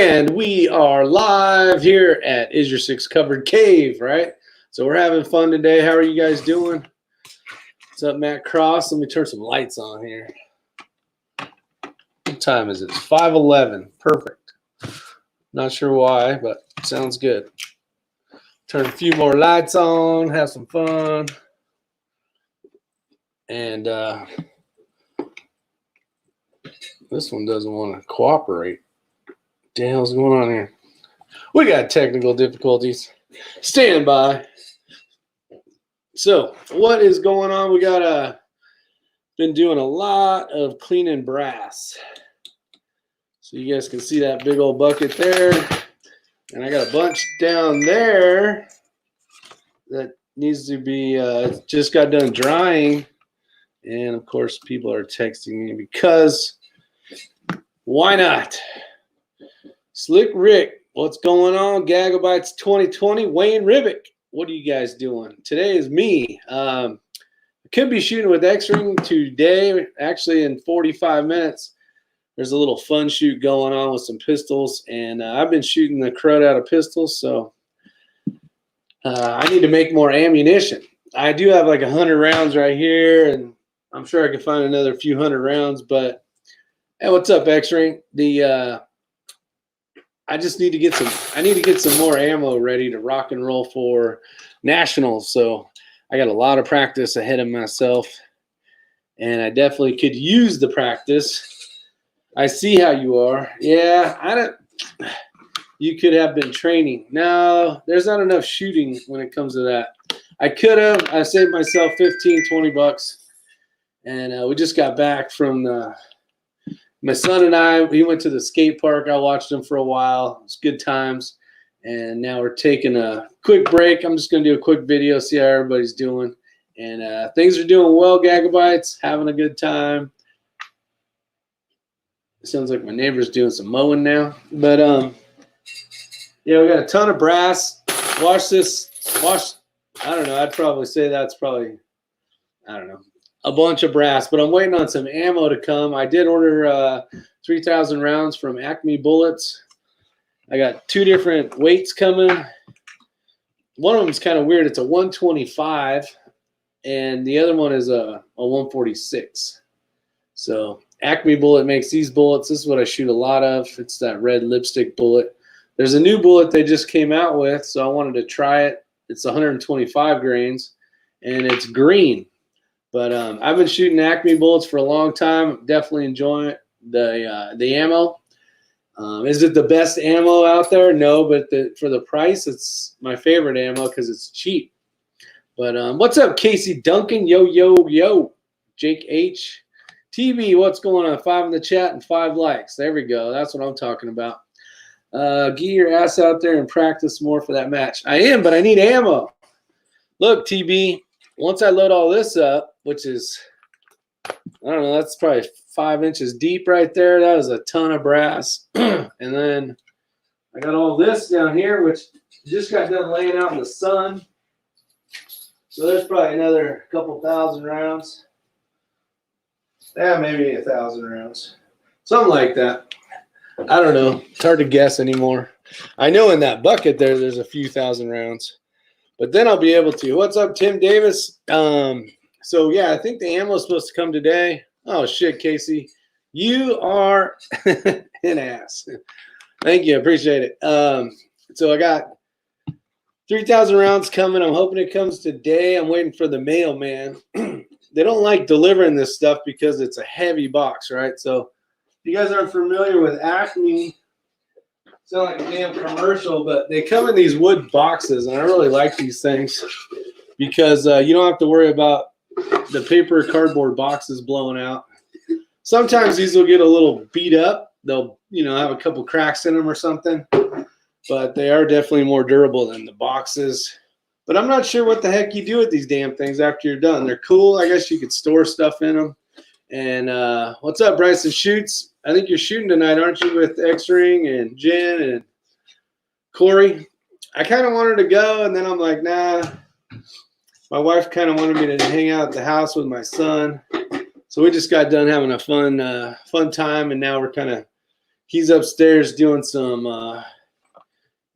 And we are live here at IY6C Covered Cave, right? So we're having fun today. How are you guys doing? What's up, Matt Cross? Let me turn some lights on here. What time is it? It's 5:11. Perfect. Not sure why, but sounds good. Turn a few more lights on, have some fun. And this one doesn't want to cooperate. What the hell's going on here? We got technical difficulties. Stand by. So what is going on? We got been doing a lot of cleaning brass. So you guys can see that big old bucket there. And I got a bunch down there that needs to be just got done drying. And of course people are texting me because why not? Slick Rick, what's going on? Gagabytes 2020, Wayne Ribick, what are you guys doing? Today is me. I could be shooting with X-Ring today. Actually, in 45 minutes, there's a little fun shoot going on with some pistols, and I've been shooting the crud out of pistols, so I need to make more ammunition. I do have like 100 rounds right here, and I'm sure I can find another few hundred rounds, but hey, what's up, X-Ring? I just need to get some more ammo ready to rock and roll for nationals. So I got a lot of practice ahead of myself, and I definitely could use the practice. I see how you are. Yeah, you could have been training. No, there's not enough shooting when it comes to that. I saved myself 15, 20 bucks, and we just got back from my son and we went to the skate park. I watched him for a while. It was good times. And now we're taking a quick break. I'm just going to do a quick video, see how everybody's doing. And things are doing well, Gagabytes. Having a good time. It sounds like my neighbor's doing some mowing now. But, yeah, we got a ton of brass. I don't know. I'd probably say that's probably, I don't know, a bunch of brass, but I'm waiting on some ammo to come. I did order 3,000 rounds from Acme Bullets. I got two different weights coming. One of them is kind of weird. It's a 125, and the other one is a 146. So Acme Bullet makes these bullets. This is what I shoot a lot of. It's that red lipstick bullet. There's a new bullet they just came out with, so I wanted to try it. It's 125 grains, and it's green. But I've been shooting Acme bullets for a long time. Definitely enjoying the ammo. Is it the best ammo out there? No, but for the price, it's my favorite ammo because it's cheap. But what's up, Casey Duncan? Yo, yo, yo. Jake H. TV, what's going on? 5 in the chat and 5 likes. There we go. That's what I'm talking about. Get your ass out there and practice more for that match. I am, but I need ammo. Look, TB. Once I load all this up, which is, I don't know, that's probably 5 inches deep right there. That was a ton of brass. And then I got all this down here, which just got done laying out in the sun. So there's probably another couple thousand rounds. Yeah, maybe 1,000 rounds. Something like that. I don't know. It's hard to guess anymore. I know in that bucket there's a few thousand rounds. But then I'll be able to. What's up, Tim Davis? So, yeah, I think the ammo is supposed to come today. Oh, shit, Casey. You are an ass. Thank you. I appreciate it. So I got 3,000 rounds coming. I'm hoping it comes today. I'm waiting for the mailman. They don't like delivering this stuff because it's a heavy box, right? So if you guys aren't familiar with Acme, sound like a damn commercial, but they come in these wood boxes, and I really like these things because you don't have to worry about the paper cardboard boxes blowing out. Sometimes these will get a little beat up. They'll, have a couple cracks in them or something, but they are definitely more durable than the boxes. But I'm not sure what the heck you do with these damn things after you're done. They're cool. I guess you could store stuff in them. And what's up, Bryson Shoots? I think you're shooting tonight, aren't you, with X-Ring and Jen and Corey? I kind of wanted to go, and then I'm like, nah. My wife kind of wanted me to hang out at the house with my son. So we just got done having a fun time, and now we're kind of he's upstairs doing some I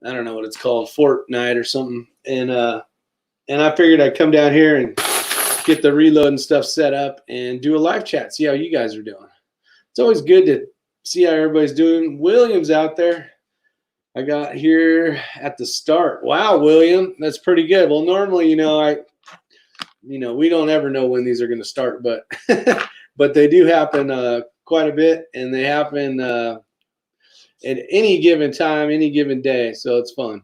don't know what it's called, Fortnite or something, and I figured I'd come down here and get the reload and stuff set up and do a live chat, see how you guys are doing. It's always good to see how everybody's doing. William's out there. I got here at the start. Wow, William, that's pretty good. Well, normally, we don't ever know when these are going to start, but but they do happen quite a bit, and they happen at any given time, any given day, so it's fun.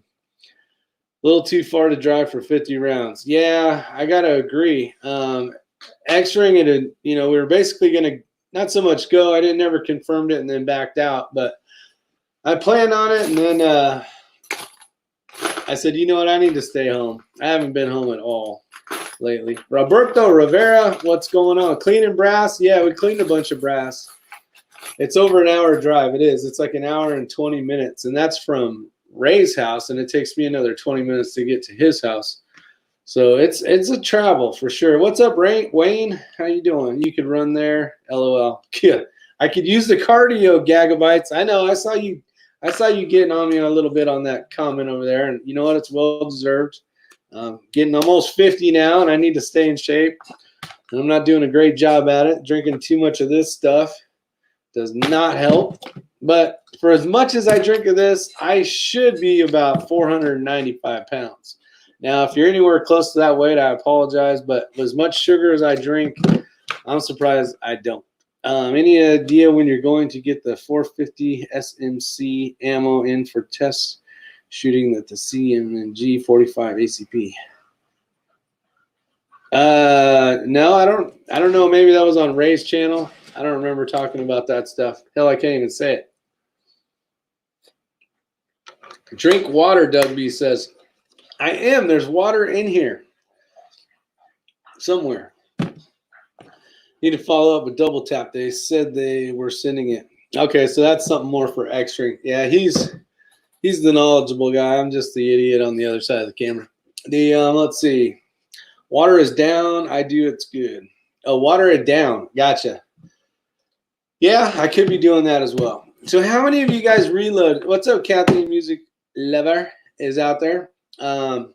A little too far to drive for 50 rounds. Yeah, I got to agree. X-ring it, we were basically going to not so much go. I never confirmed it and then backed out, but I planned on it, and then I said, you know what, I need to stay home. I haven't been home at all lately. Roberto Rivera, what's going on? Cleaning brass? Yeah, we cleaned a bunch of brass. It's over an hour drive. It is. It's like an hour and 20 minutes, and that's from Ray's house, and it takes me another 20 minutes to get to his house. So it's a travel for sure. What's up, Wayne? How you doing? You could run there. LOL. Yeah, I could use the cardio, Gagabytes. I know. I saw you getting on me a little bit on that comment over there, and you know what? It's well deserved. Getting almost 50 now, and I need to stay in shape. And I'm not doing a great job at it. Drinking too much of this stuff does not help. But for as much as I drink of this, I should be about 495 pounds. Now, if you're anywhere close to that weight, I apologize. But as much sugar as I drink, I'm surprised I don't. Any idea when you're going to get the 450 SMC ammo in for test shooting at the CMG 45 ACP? No, I don't know. Maybe that was on Ray's channel. I don't remember talking about that stuff. Hell, I can't even say it. Drink water, Doug B says. I am. There's water in here somewhere. Need to follow up with Double Tap. They said they were sending it. Okay, so that's something more for X-ring. Yeah, he's the knowledgeable guy. I'm just the idiot on the other side of the camera. Let's see. Water is down. I do. It's good. Oh, water it down. Gotcha. Yeah, I could be doing that as well. So how many of you guys reload? What's up, Kathleen Music Lover is out there. I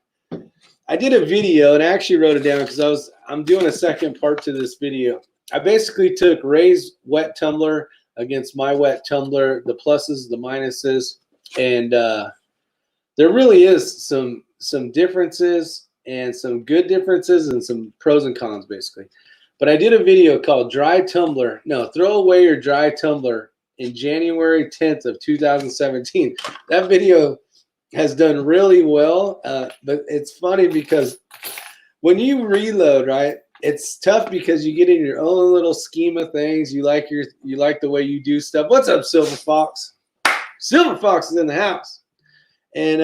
did a video, and I actually wrote it down because I'm doing a second part to this video. I basically took Ray's wet tumbler against my wet tumbler, the pluses, the minuses, and there really is some differences and some good differences and some pros and cons, basically. But I did a video called Dry Tumbler. No, throw away your dry tumbler in January 10th of 2017. That video has done really well, but it's funny because when you reload, right, it's tough because you get in your own little scheme of things. You like the way you do stuff. What's up, Silver Fox? Silver Fox is in the house, and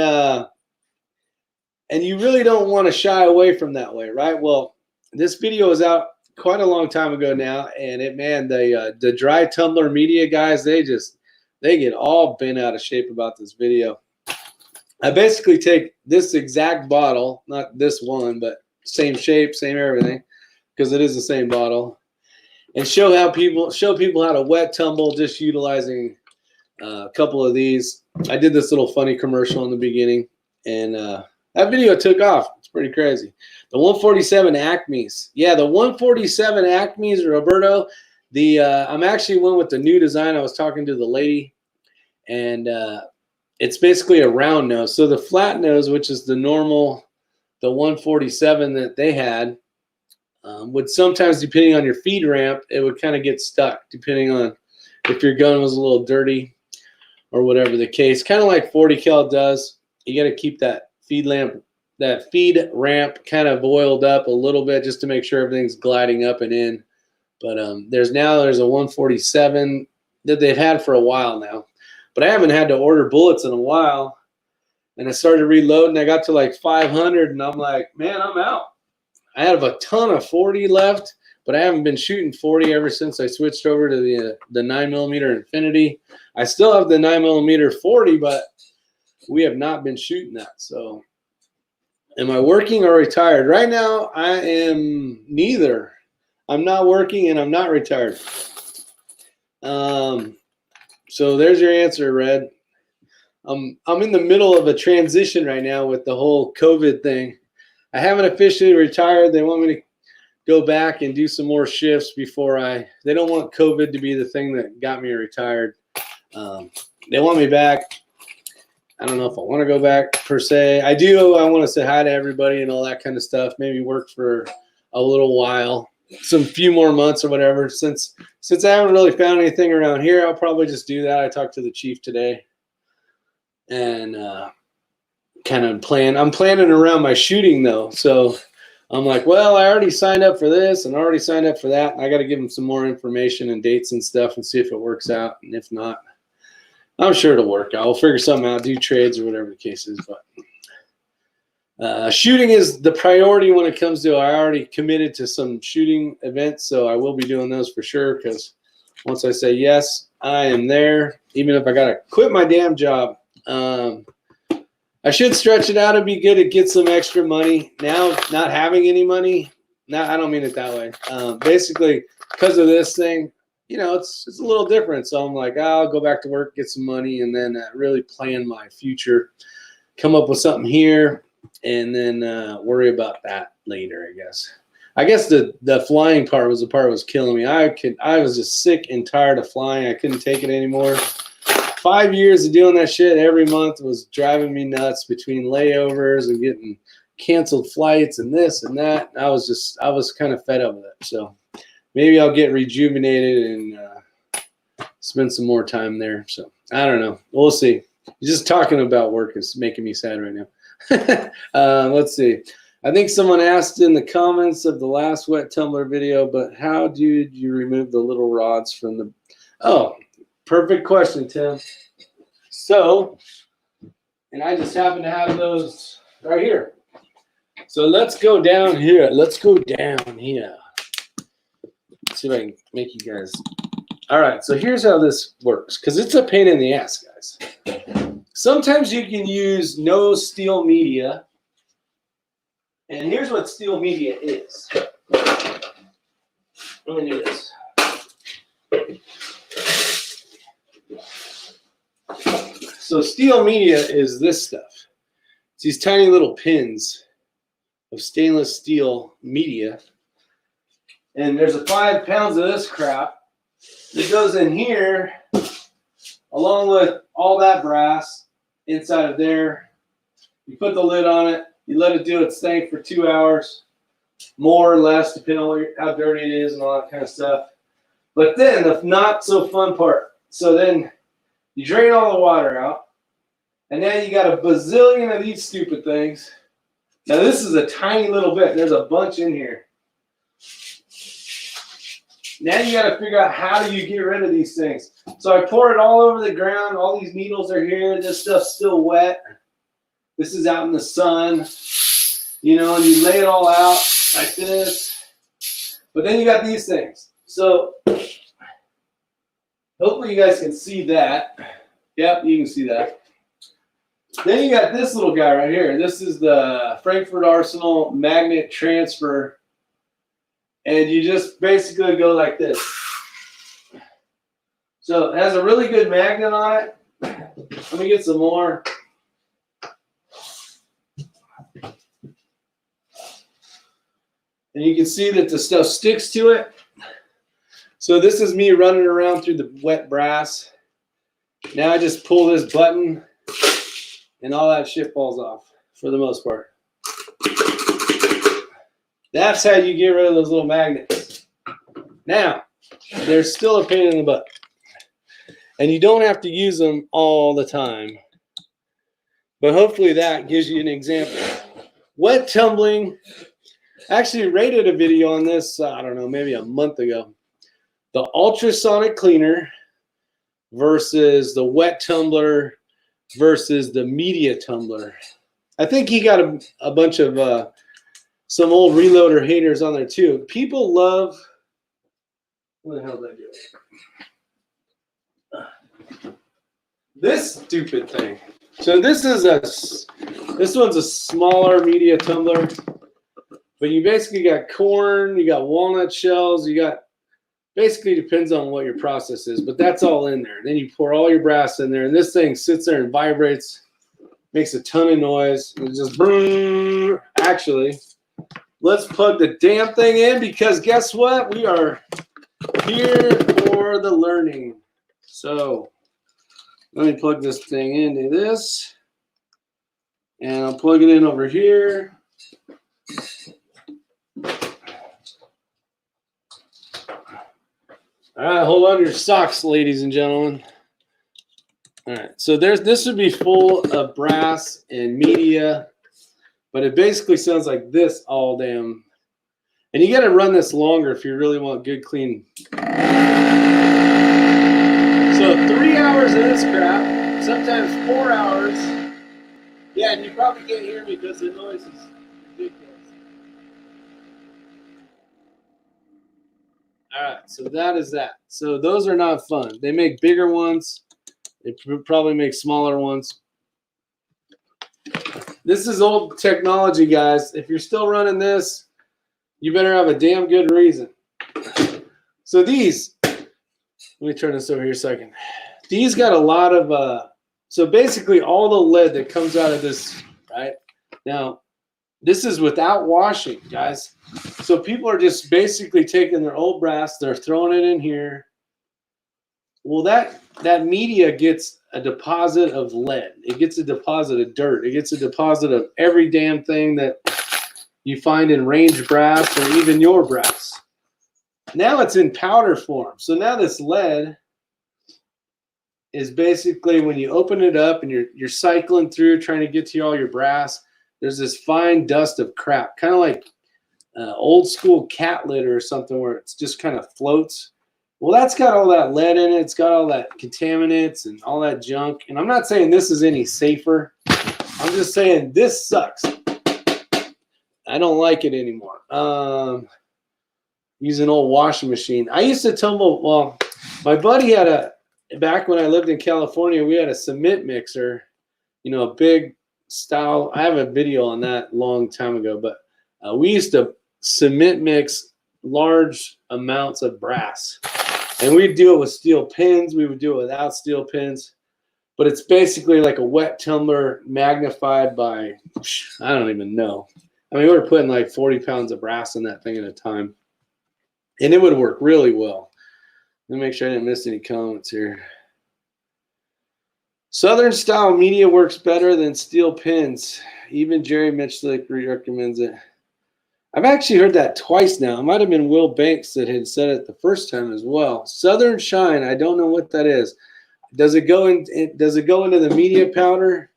you really don't want to shy away from that way, right? Well, this video is out quite a long time ago now, and the dry tumbler media guys, they get all bent out of shape about this video. I basically take this exact bottle, not this one, but same shape, same everything, because it is the same bottle, and show people how to wet tumble just utilizing a couple of these. I did this little funny commercial in the beginning, and that video took off. It's pretty crazy. The 147 Acme's. Yeah, the 147 Acme's, Roberto. I'm actually went with the new design. I was talking to the lady, and it's basically a round nose. So the flat nose, which is the 147 that they had, would sometimes, depending on your feed ramp, it would kind of get stuck, depending on if your gun was a little dirty or whatever the case. Kind of like 40 cal does. You got to keep that feed ramp kind of oiled up a little bit just to make sure everything's gliding up and in. But there's a 147 that they've had for a while now. But I haven't had to order bullets in a while. And I started reloading. I got to like 500, and I'm like, man, I'm out. I have a ton of 40 left, but I haven't been shooting 40 ever since I switched over to the 9mm Infinity. I still have the 9mm 40, but we have not been shooting that. So am I working or retired? Right now, I am neither. I'm not working and I'm not retired. So there's your answer, Red. I'm in the middle of a transition right now with the whole COVID thing. I haven't officially retired. They want me to go back and do some more shifts before they don't want COVID to be the thing that got me retired. They want me back. I don't know if I want to go back per se. I do. I want to say hi to everybody and all that kind of stuff. Maybe work for a little while, some few more months or whatever. Since I haven't really found anything around here, I'll probably just do that. I talked to the chief today and kind of plan. I'm planning around my shooting though. So I'm like, well, I already signed up for this and already signed up for that. I got to give them some more information and dates and stuff and see if it works out. And if not, I'm sure it'll work out. We'll figure something out, do trades or whatever the case is. But shooting is the priority when it comes to, I already committed to some shooting events, so I will be doing those for sure, because once I say yes, I am there, even if I got to quit my damn job. I should stretch it out and be good to get some extra money. Now, not having any money, I don't mean it that way. Basically, because of this thing, you know, it's a little different. So I'm like, I'll go back to work, get some money, and then really plan my future, come up with something here, and then worry about that later, I guess. I guess the flying part was the part that was killing me. I was just sick and tired of flying. I couldn't take it anymore. 5 years of doing that shit every month was driving me nuts between layovers and getting canceled flights and this and that. I was kind of fed up with it. So maybe I'll get rejuvenated and spend some more time there. So I don't know. We'll see. Just talking about work is making me sad right now. Let's see. I think someone asked in the comments of the last wet tumbler video, but how did you remove the little rods from the... Oh, perfect question, Tim. So, and I just happen to have those right here. So let's go down here. Let's go down here. Let's see if I can make you guys. All right, so here's how this works, because it's a pain in the ass, guys. Sometimes you can use no steel media. And here's what steel media is. Let me do this. So steel media is this stuff. It's these tiny little pins of stainless steel media. And there's 5 pounds of this crap that goes in here along with all that brass inside of there. You put the lid on it. You let it do its thing for 2 hours, more or less, depending on how dirty it is and all that kind of stuff. But then the not so fun part. So then you drain all the water out, and now you got a bazillion of these stupid things. Now this is a tiny little bit. There's a bunch in here. Now you got to figure out how do you get rid of these things. So I pour it all over the ground. All these needles are here. This stuff's still wet. This is out in the sun, you know, and you lay it all out like this. But then you got these things. So hopefully you guys can see that. Yep, you can see that. Then you got this little guy right here. This is the Frankfurt Arsenal magnet transfer. And you just basically go like this. So it has a really good magnet on it. Let me get some more. And you can see that the stuff sticks to it. So this is me running around through the wet brass. Now I just pull this button and all that shit falls off for the most part. That's how you get rid of those little magnets. Now, there's still a pain in the butt. And you don't have to use them all the time. But hopefully that gives you an example. Wet tumbling. I actually rated a video on this, I don't know, maybe a month ago. The ultrasonic cleaner versus the wet tumbler versus the media tumbler. I think he got a bunch of some old reloader haters on there too. People love, what the hell did I do? This stupid thing. So this one's a smaller media tumbler. But you basically got corn, you got walnut shells, you got Basically depends on what your process is, but that's all in there. Then you pour all your brass in there, and this thing sits there and vibrates, makes a ton of noise. It just brrr. Actually, let's plug the damn thing in, because guess what? We are here for the learning. So let me plug this thing into this, and I'll plug it in over here. All right, hold on to your socks, ladies and gentlemen. All right, so this would be full of brass and media, but it basically sounds like this all damn. And you got to run this longer if you really want good, clean. So 3 hours of this crap, sometimes 4 hours. Yeah, and you probably can't hear me because the noise is ridiculous. All right, so that is that. So those are not fun. They make bigger ones. They probably make smaller ones. This is old technology, guys. If you're still running this, you better have a damn good reason. So these, let me turn this over here a second. These got a lot of, so basically all the lead that comes out of this, right? Now, this is without washing, guys. So people are just basically taking their old brass, they're throwing it in here. Well, that media gets a deposit of lead. It gets a deposit of dirt. It gets a deposit of every damn thing that you find in range brass or even your brass. Now it's in powder form. So now this lead is basically, when you open it up and you're cycling through trying to get to all your brass, there's this fine dust of crap, kind of like old school cat litter or something, where it's just kind of floats. Well, that's got all that lead in it. It's got all that contaminants and all that junk. And I'm not saying this is any safer. I'm just saying this sucks. I don't like it anymore. Use an old washing machine. I used to tumble. Well, my buddy had back when I lived in California, we had a cement mixer, a big style. I have a video on that a long time ago, but we used to cement mix large amounts of brass, and we'd do it with steel pins. We would do it without steel pins, but it's basically like a wet tumbler magnified by, I don't even know. I mean, we were putting like 40 pounds of brass in that thing at a time, and it would work really well. Let me make sure I didn't miss any comments here. Southern style media works better than steel pins. Even Jerry Mitchell recommends it. I've actually heard that twice now. It might have been Will Banks that had said it the first time as well. Southern Shine, I don't know what that is. Does it go into the media powder?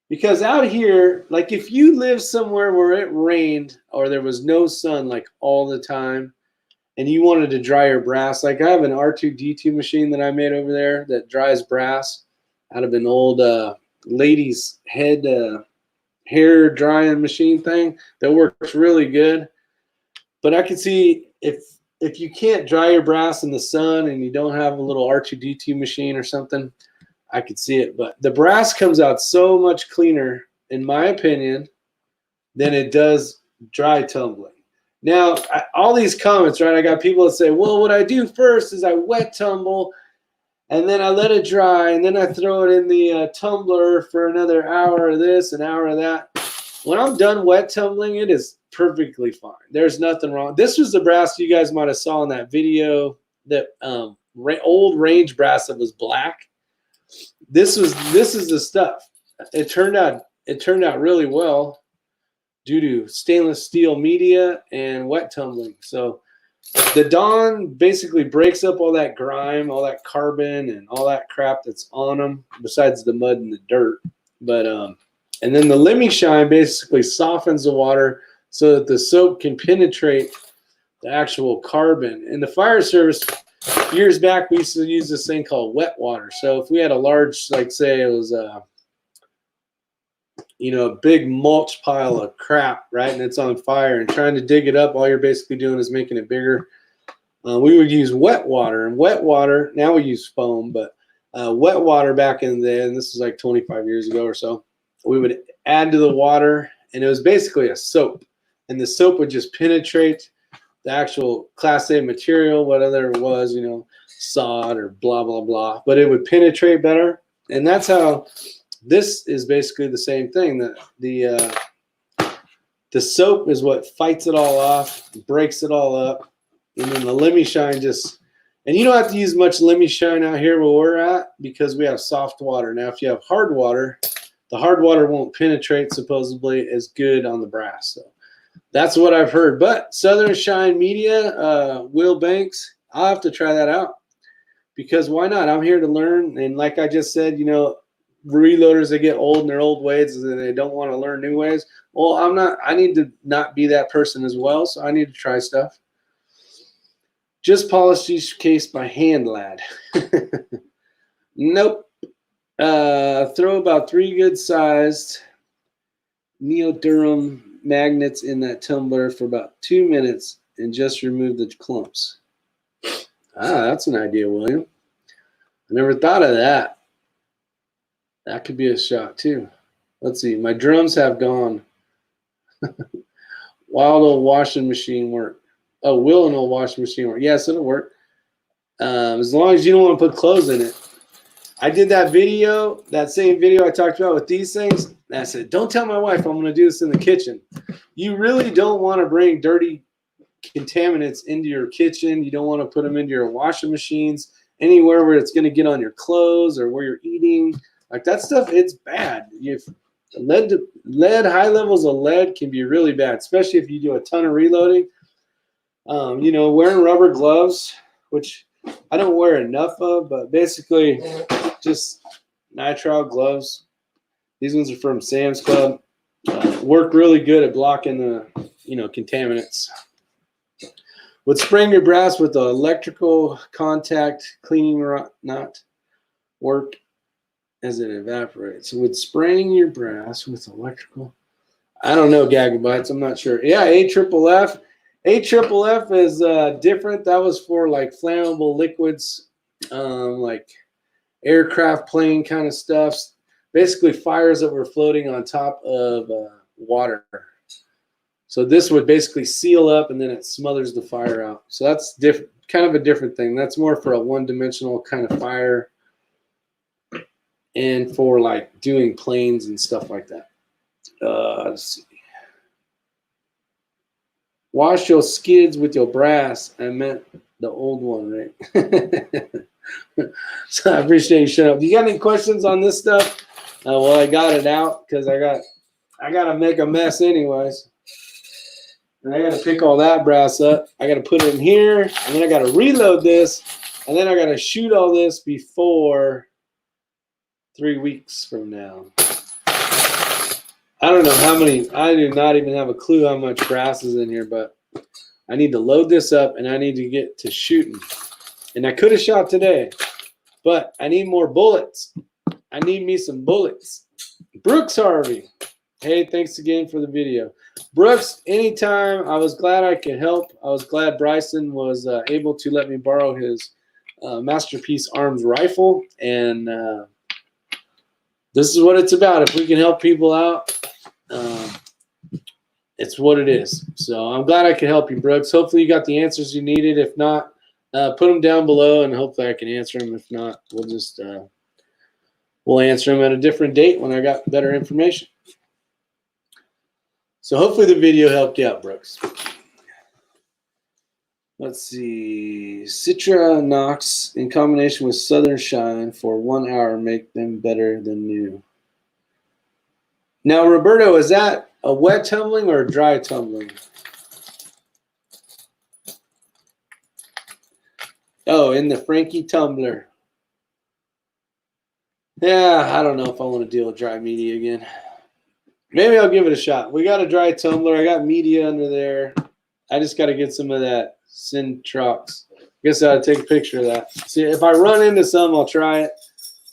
Because out here, like if you live somewhere where it rained or there was no sun like all the time, and you wanted to dry your brass, like I have an R2D2 machine that I made over there that dries brass out of an old lady's head hair drying machine thing that works really good. But I can see if you can't dry your brass in the sun and you don't have a little R2D2 machine or something, I could see it. But the brass comes out so much cleaner, in my opinion, than it does dry tumbling. Now, all these comments, right? I got people that say, well, what I do first is I wet tumble, and then I let it dry, and then I throw it in the tumbler for another hour of this, an hour of that. When I'm done wet tumbling, it is perfectly fine. There's nothing wrong. This was the brass you guys might have saw in that video, that old range brass that was black. This is the stuff. It turned out really well due to stainless steel media and wet tumbling. So the Dawn basically breaks up all that grime, all that carbon, and all that crap that's on them, besides the mud and the dirt. But and then the Lemmy Shine basically softens the water so that the soap can penetrate the actual carbon. In the fire service, years back, we used to use this thing called wet water. So if we had a large, like say it was a big mulch pile of crap, right, and it's on fire, and trying to dig it up, all you're basically doing is making it bigger. We would use wet water, and wet water, now we use foam, but wet water back in the day, and this was like 25 years ago or so, we would add to the water, and it was basically a soap, and the soap would just penetrate the actual Class A material, whatever it was, you know, sod or blah, blah, blah, but it would penetrate better. And that's how this is basically the same thing. The soap is what fights it all off, breaks it all up. And then the Lemmy Shine just, and you don't have to use much Lemmy Shine out here where we're at because we have soft water. Now, if you have hard water, the hard water won't penetrate supposedly as good on the brass. So that's what I've heard. But Southern Shine Media, Will Banks, I'll have to try that out because why not? I'm here to learn. And like I just said, you know, reloaders, they get old in their old ways and they don't want to learn new ways. Well, I'm not. I need to not be that person as well, so I need to try stuff. Just polish each case by hand, lad. Nope. Throw about 3 good-sized neodymium magnets in that tumbler for about 2 minutes and just remove the clumps. Ah, that's an idea, William. I never thought of that. That could be a shot, too. Let's see. My drums have gone. Wild old washing machine work. Oh, will an old washing machine work? Yes, it'll work. As long as you don't want to put clothes in it. I did that video, that same video I talked about with these things. And I said, don't tell my wife I'm going to do this in the kitchen. You really don't want to bring dirty contaminants into your kitchen. You don't want to put them into your washing machines, anywhere where it's going to get on your clothes or where you're eating. Like that stuff, it's bad. Lead, high levels of lead can be really bad, especially if you do a ton of reloading. You know, wearing rubber gloves, which I don't wear enough of, but basically just nitrile gloves. These ones are from Sam's Club. Work really good at blocking the, you know, contaminants. Would spraying your brass with the electrical contact cleaning not work as it evaporates? So would spraying your brass with electrical? I don't know, Gagabytes. I'm not sure. Yeah, AFFF. AFFF is different. That was for like flammable liquids, like aircraft plane kind of stuff. Basically fires that were floating on top of water. So this would basically seal up and then it smothers the fire out. So that's different, kind of a different thing. That's more for a one-dimensional kind of fire and for like doing planes and stuff like that. Let's see. Wash your skids with your brass. I meant the old one, right? So I appreciate you shutting up. Do you got any questions on this stuff? Well, I got it out because I got to make a mess anyways. And I got to pick all that brass up. I got to put it in here, and then I got to reload this, and then I got to shoot all this before 3 weeks from now. I don't know how many. I do not even have a clue how much brass is in here, but I need to load this up, and I need to get to shooting. And I could have shot today, but I need more bullets. I need me some bullets. Brooks Harvey. Hey, thanks again for the video. Brooks, anytime. I was glad I could help. I was glad Bryson was able to let me borrow his Masterpiece Arms rifle. And this is what it's about. If we can help people out, it's what it is. So I'm glad I could help you, Brooks. Hopefully you got the answers you needed. If not, put them down below, and hopefully I can answer them. If not, we'll just we'll answer them at a different date when I got better information. So hopefully the video helped you out, Brooks. Let's see. Citra Knox in combination with Southern Shine for 1 hour make them better than new. Now, Roberto, is that a wet tumbling or a dry tumbling? Oh, in the Frankie tumbler. Yeah, I don't know if I want to deal with dry media again. Maybe I'll give it a shot. We got a dry tumbler. I got media under there. I just got to get some of that Syntrox. I guess I'll take a picture of that. See, if I run into some, I'll try it.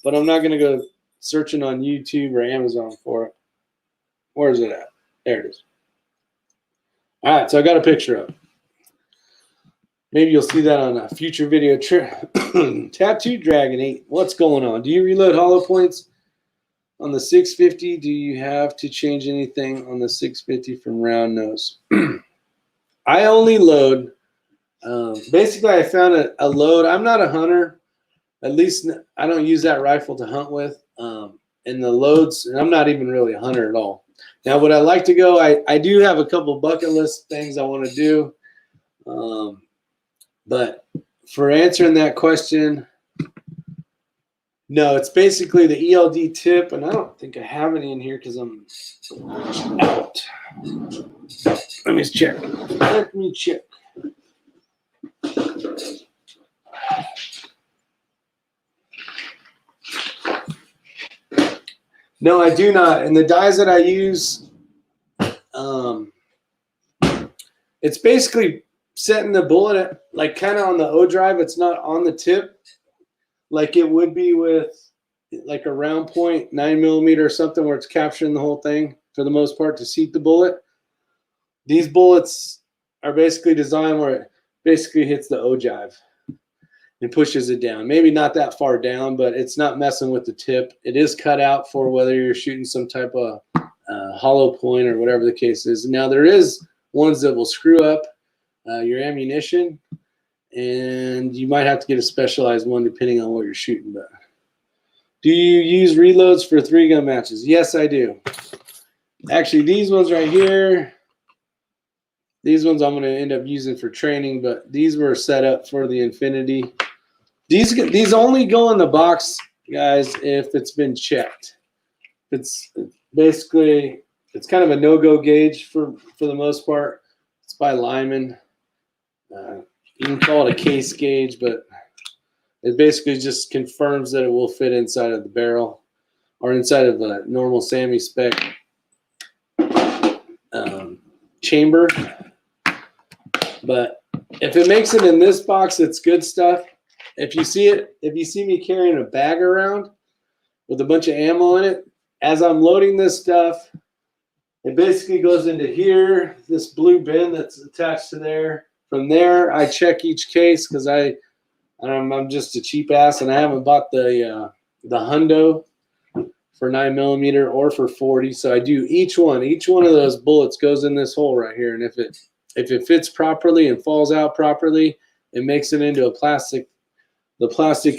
But I'm not going to go searching on YouTube or Amazon for it. Where is it at? There it is. All right, so I got a picture of it. Maybe you'll see that on a future video trip. Tattoo Dragon 8. What's going on? Do you reload hollow points on the 650? Do you have to change anything on the 650 from round nose? I only load Basically, I found a load. I'm not a hunter. At least I don't use that rifle to hunt with. And the loads, and I'm not even really a hunter at all. Now, would I like to go? I do have a couple bucket list things I want to do. But for answering that question, no, it's basically the ELD tip, and I don't think I have any in here because I'm out. Let me check. Let me check. No, I do not. And the dies that I use, it's basically setting the bullet at, like kind of on the O drive. It's not on the tip like it would be with like a round point 9mm or something where it's capturing the whole thing for the most part to seat the bullet. These bullets are basically designed where it basically hits the ogive and pushes it down. Maybe not that far down, but it's not messing with the tip. It is cut out for whether you're shooting some type of hollow point or whatever the case is. Now, there is ones that will screw up your ammunition, and you might have to get a specialized one depending on what you're shooting. But do you use reloads for 3-gun matches? Yes, I do. Actually, these ones right here, these ones I'm going to end up using for training, but these were set up for the Infinity. These only go in the box, guys, if it's been checked. It's basically, it's kind of a no-go gauge for the most part. It's by Lyman. You can call it a case gauge, but it basically just confirms that it will fit inside of the barrel or inside of the normal SAMI spec chamber. But if it makes it in this box, it's good stuff. If you see me carrying a bag around with a bunch of ammo in it, as I'm loading this stuff, it basically goes into here, this blue bin that's attached to there. From there, I check each case because I'm just a cheap ass and I haven't bought the hundo for 9mm or for 40. So I do each one of those bullets goes in this hole right here, and if it fits properly and falls out properly, it makes it into the plastic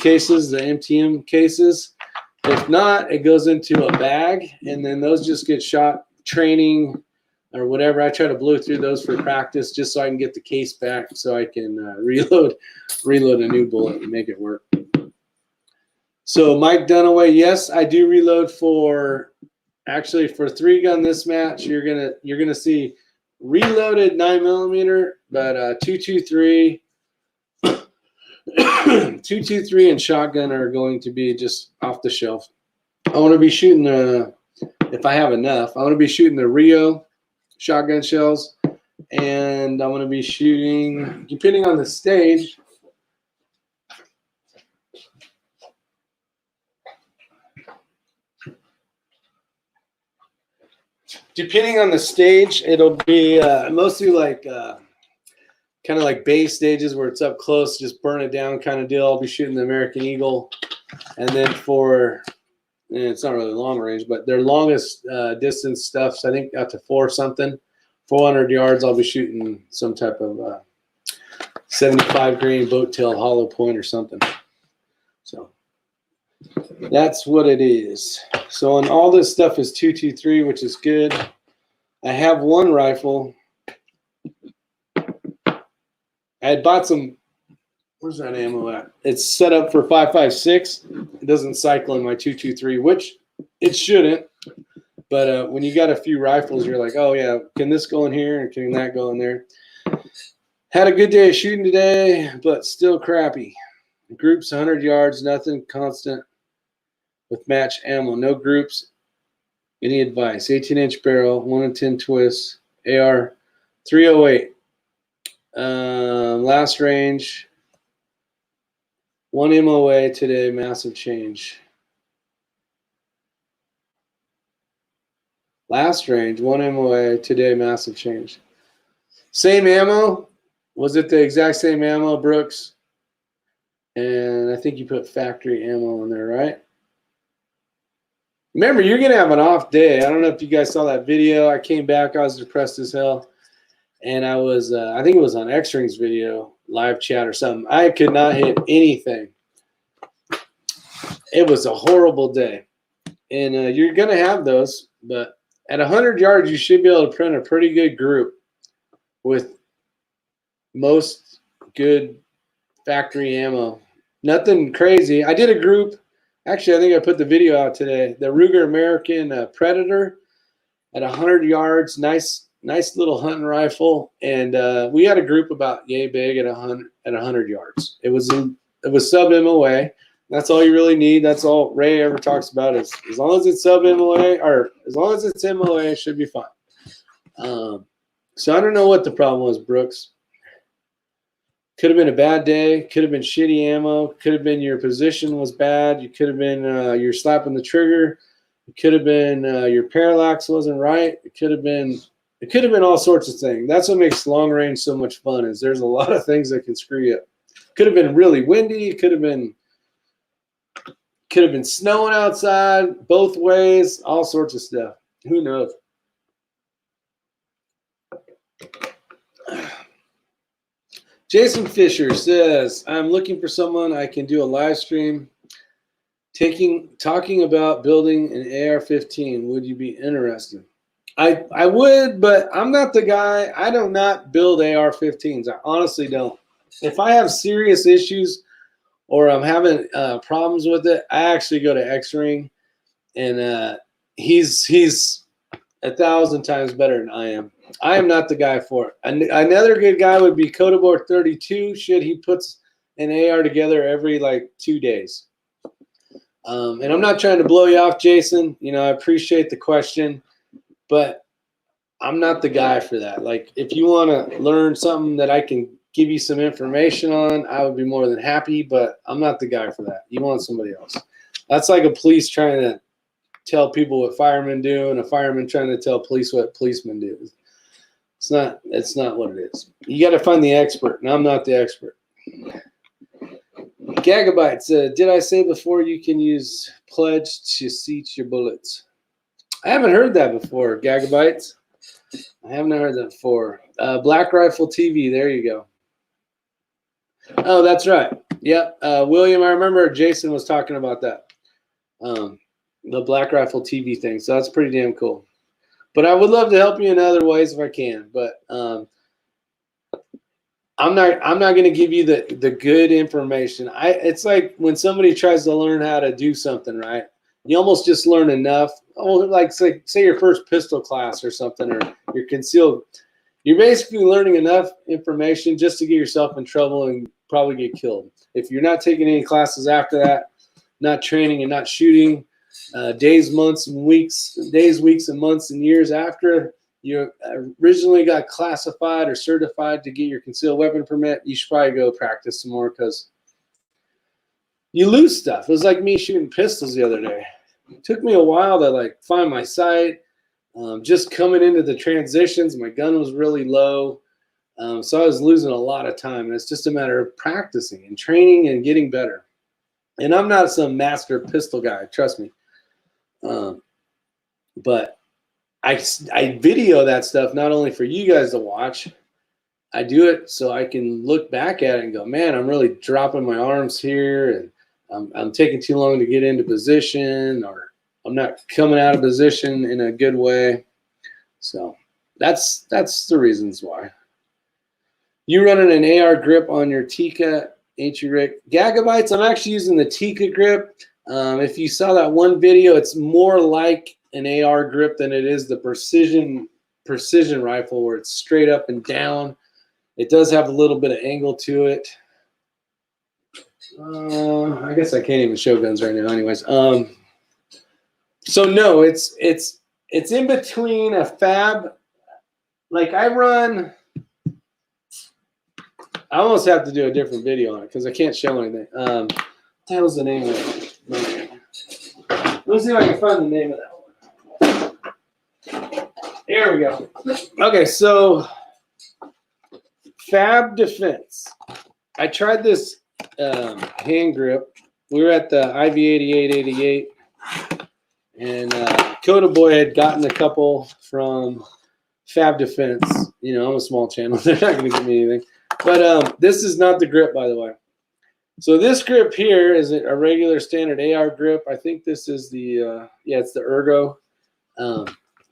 cases, the MTM cases. If not, it goes into a bag, and then those just get shot training or whatever. I try to blow through those for practice just so I can get the case back so I can reload a new bullet and make it work. So Mike Dunaway, yes, I do reload for 3-gun this match. You're gonna see reloaded 9mm, but 223 223 and shotgun are going to be just off the shelf. I want to be shooting if I have enough, I want to be shooting the Rio shotgun shells, and I want to be shooting, depending on the stage, it'll be mostly like kind of like base stages where it's up close, just burn it down kind of deal. I'll be shooting the American Eagle. And then it's not really long range, but their longest distance stuff, I think out to 400 yards, I'll be shooting some type of 75 grain boat tail hollow point or something. So that's what it is. So, and all this stuff is 223, which is good. I have one rifle. I had bought some, where's that ammo at? It's set up for 5.56. It doesn't cycle in my 223, which it shouldn't. But when you got a few rifles, you're like, oh yeah, can this go in here and can that go in there? Had a good day of shooting today, but still crappy. Groups 100 yards, nothing constant with match ammo. No groups. Any advice? 18-inch barrel, 1 in 10 twists, AR 308. Last range, 1 MOA today, massive change. Last range, 1 MOA today, massive change. Same ammo. Was it the exact same ammo, Brooks? And I think you put factory ammo in there, right? Remember, you're going to have an off day. I don't know if you guys saw that video. I came back. I was depressed as hell. and I was, I think it was on X-Ring's video, live chat or something. I could not hit anything. It was a horrible day. And you're going to have those, but at 100 yards, you should be able to print a pretty good group with most good factory ammo. Nothing crazy. I did a group. Actually, I think I put the video out today. The Ruger American Predator at 100 yards. Nice little hunting rifle. And we had a group about yay big at 100 yards. It was sub MOA. That's all you really need. That's all Ray ever talks about is as long as it's sub MOA or as long as it's MOA, it should be fine. So I don't know what the problem was, Brooks. Could have been a bad day. Could have been shitty ammo. Could have been your position was bad. You could have been you're slapping the trigger. It could have been your parallax wasn't right. It could have been all sorts of things. That's what makes long range so much fun is there's a lot of things that can screw you up. Could have been really windy. It could have been snowing outside both ways, all sorts of stuff. Who knows? Jason Fisher says, I'm looking for someone I can do a live stream talking about building an AR-15. Would you be interested? I would, but I'm not the guy. I do not build AR-15s. I honestly don't. If I have serious issues or I'm having problems with it, I actually go to X-Ring, and he's 1,000 times better than I am. I am not the guy for it. Another good guy would be Codabor 32. Shit, he puts an AR together every like 2 days. And I'm not trying to blow you off, Jason. You know, I appreciate the question, but I'm not the guy for that. Like, if you want to learn something that I can give you some information on, I would be more than happy, but I'm not the guy for that. You want somebody else. That's like a police trying to tell people what firemen do and a fireman trying to tell police what policemen do. It's not what it is. You got to find the expert, and I'm not the expert. Gagabytes, did I say before you can use pledge to seat your bullets? I haven't heard that before, Gagabytes. I haven't heard that before. Black Rifle TV, there you go. Oh, that's right. Yep. William, I remember Jason was talking about that. The Black Rifle TV thing. So that's pretty damn cool. But I would love to help you in other ways if I can. But I'm not going to give you the good information. It's like when somebody tries to learn how to do something, right? You almost just learn enough. Oh, like say your first pistol class or something, or your concealed. You're basically learning enough information just to get yourself in trouble and probably get killed. If you're not taking any classes after that, not training and not shooting, days, weeks, and months, and years after you originally got classified or certified to get your concealed weapon permit, you should probably go practice some more because you lose stuff. It was like me shooting pistols the other day. It took me a while to like find my sight. Just coming into the transitions, my gun was really low. So I was losing a lot of time. And it's just a matter of practicing and training and getting better. And I'm not some master pistol guy, trust me. But I video that stuff not only for you guys to watch. I do it so I can look back at it and go, man, I'm really dropping my arms here, and I'm taking too long to get into position, or I'm not coming out of position in a good way. So that's the reasons why. You running an AR grip on your Tika, ain't you, Rick? Gagabytes, I'm actually using the Tika grip. If you saw that one video, it's more like an AR grip than it is the precision rifle where it's straight up and down. It does have a little bit of angle to it. I guess I can't even show guns right now anyways. So no, it's in between a fab. Like I almost have to do a different video on it because I can't show anything. What the hell's the name of it? Let's see if I can find the name of that one. There we go. Okay, so Fab Defense. I tried this hand grip. We were at the IV8888, and Coda Boy had gotten a couple from Fab Defense. You know, I'm a small channel. They're not going to give me anything. But this is not the grip, by the way. So this grip here is a regular standard AR grip. I think this is the, yeah, it's the Ergo.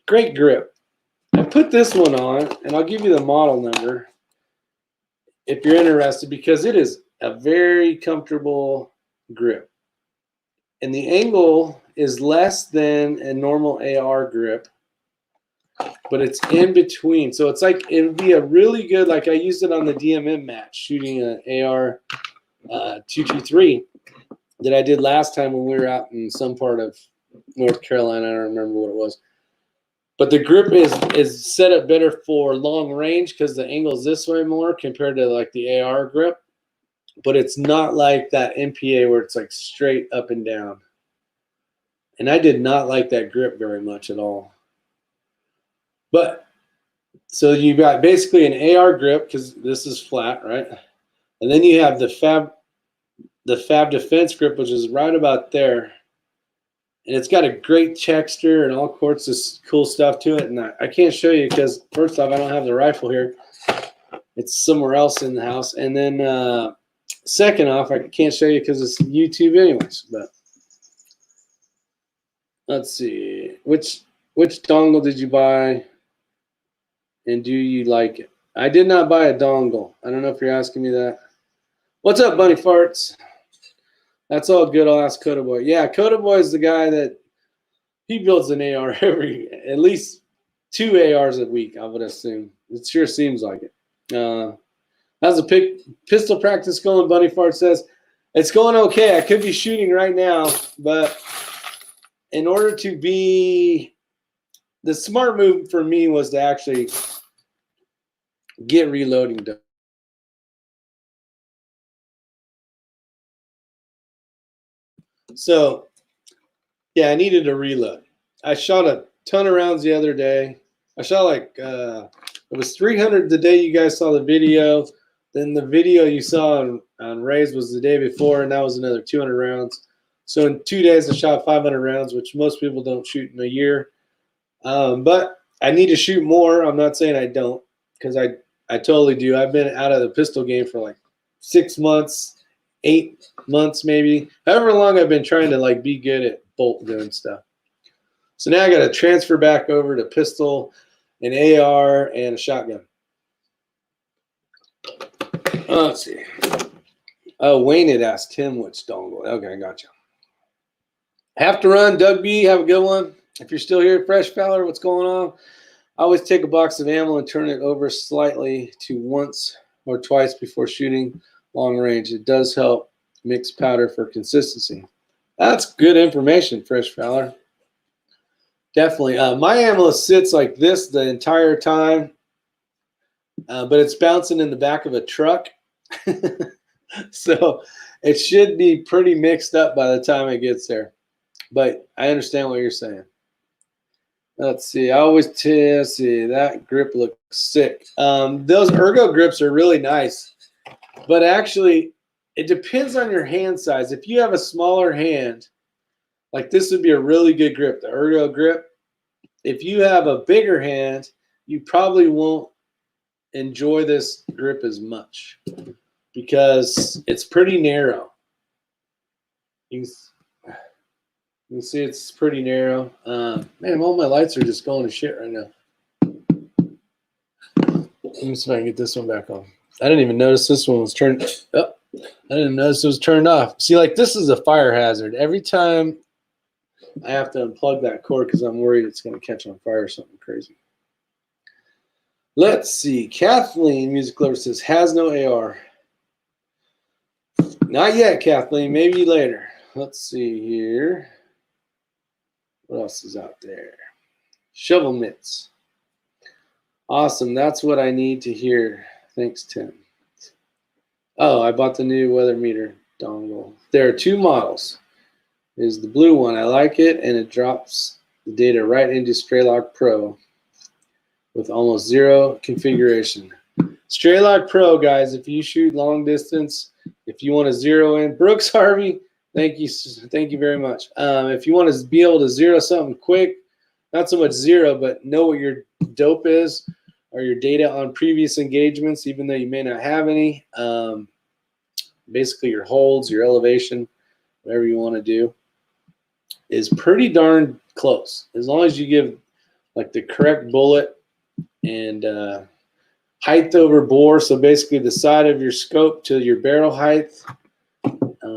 Great grip. I put this one on, and I'll give you the model number if you're interested, because it is a very comfortable grip. And the angle is less than a normal AR grip, but it's in between. So it's like, it would be a really good, like I used it on the DMM match, shooting an AR 223 that I did last time when we were out in some part of North Carolina. I don't remember what it was. But the grip is set up better for long range because the angle is this way more compared to like the AR grip. But it's not like that MPA where it's like straight up and down. And I did not like that grip very much at all. But so you got basically an AR grip because this is flat, right? And then you have the Fab Defense grip, which is right about there. And it's got a great texture and all sorts of cool stuff to it. And I can't show you because, first off, I don't have the rifle here. It's somewhere else in the house. And then second off, I can't show you because it's YouTube anyways. But let's see. Which dongle did you buy? And do you like it? I did not buy a dongle. I don't know if you're asking me that. What's up, Bunny Farts? That's all good. I'll ask Coda Boy. Yeah, Coda Boy is the guy that he builds an AR at least 2 ARs a week, I would assume. It sure seems like it. How's the pistol practice going? Bunny Fart says, it's going okay. I could be shooting right now, but in order to be, the smart move for me was to actually get reloading done. So, yeah, I needed a reload. I shot a ton of rounds the other day. I shot like, it was 300 the day you guys saw the video. Then the video you saw on Ray's was the day before, and that was another 200 rounds. So in 2 days, I shot 500 rounds, which most people don't shoot in a year. But I need to shoot more. I'm not saying I don't, because I totally do. I've been out of the pistol game for like 6 months. 8 months maybe, however long I've been trying to like be good at bolt gun stuff. So now I got to transfer back over to pistol, an AR, and a shotgun. Let's see. Oh, Wayne had asked him which dongle. Okay, I got you. Have to run. Doug B, have a good one. If you're still here, Fresh Fowler, what's going on? I always take a box of ammo and turn it over slightly to once or twice before shooting long range. It does help mix powder for consistency. That's good information, Fresh Fowler. Definitely. My ammo sits like this the entire time, but it's bouncing in the back of a truck. So it should be pretty mixed up by the time it gets there. But I understand what you're saying. Let's see. I always see that grip looks sick. Those Ergo grips are really nice. But actually, it depends on your hand size. If you have a smaller hand, like this would be a really good grip, the Ergo grip. If you have a bigger hand, you probably won't enjoy this grip as much because it's pretty narrow. You can see it's pretty narrow. Man, all my lights are just going to shit right now. Let me see if I can get this one back on. I didn't even notice this one was turned up. I didn't notice it was turned off. See, like this is a fire hazard. Every time I have to unplug that cord because I'm worried it's going to catch on fire or something crazy. Let's see. Kathleen, Music Lover, says, has no AR. Not yet, Kathleen. Maybe later. Let's see here. What else is out there? Shovel mitts. Awesome. That's what I need to hear. Thanks, Tim. Oh, I bought the new weather meter dongle. There are 2 models. There's the blue one. I like it, and it drops the data right into Straylock Pro with almost 0 configuration. Straylock Pro, guys, if you shoot long distance, if you want to zero in, Brooks Harvey, thank you very much. If you want to be able to zero something quick, not so much zero, but know what you're dope is, or your data on previous engagements, even though you may not have any. Basically, your holds, your elevation, whatever you want to do, is pretty darn close. As long as you give like the correct bullet and height over bore, so basically the side of your scope to your barrel height.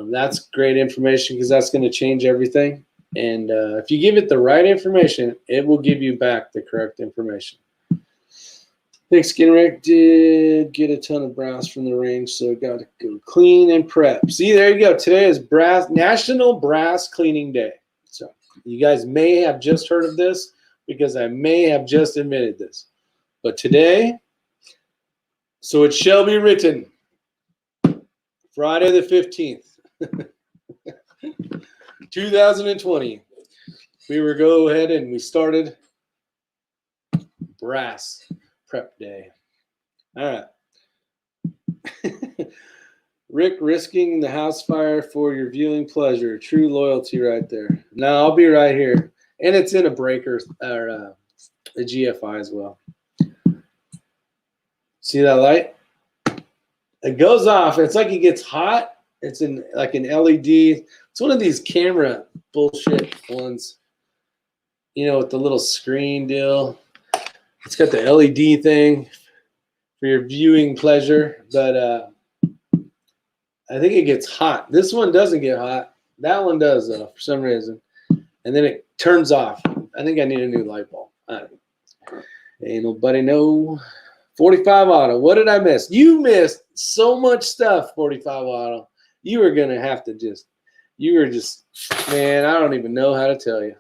That's great information because that's going to change everything. And if you give it the right information, it will give you back the correct information. Nick Skinrick did get a ton of brass from the range, so got to go clean and prep. See, there you go. Today is National Brass Cleaning Day. So you guys may have just heard of this because I may have just invented this. But today, so it shall be written, Friday the 15th, 2020, we were go ahead and we started brass prep day. All right. Rick, risking the house fire for your viewing pleasure. True loyalty right there. No, I'll be right here. And it's in a breaker or a GFI as well. See that light? It goes off. It's like it gets hot. It's in like an LED. It's one of these camera bullshit ones, you know, with the little screen deal. It's got the LED thing for your viewing pleasure, but I think it gets hot. This one doesn't get hot. That one does, though, for some reason. And then it turns off. I think I need a new light bulb. Ain't nobody know. 45 auto. What did I miss? You missed so much stuff, 45 auto. You were going to have to man, I don't even know how to tell you.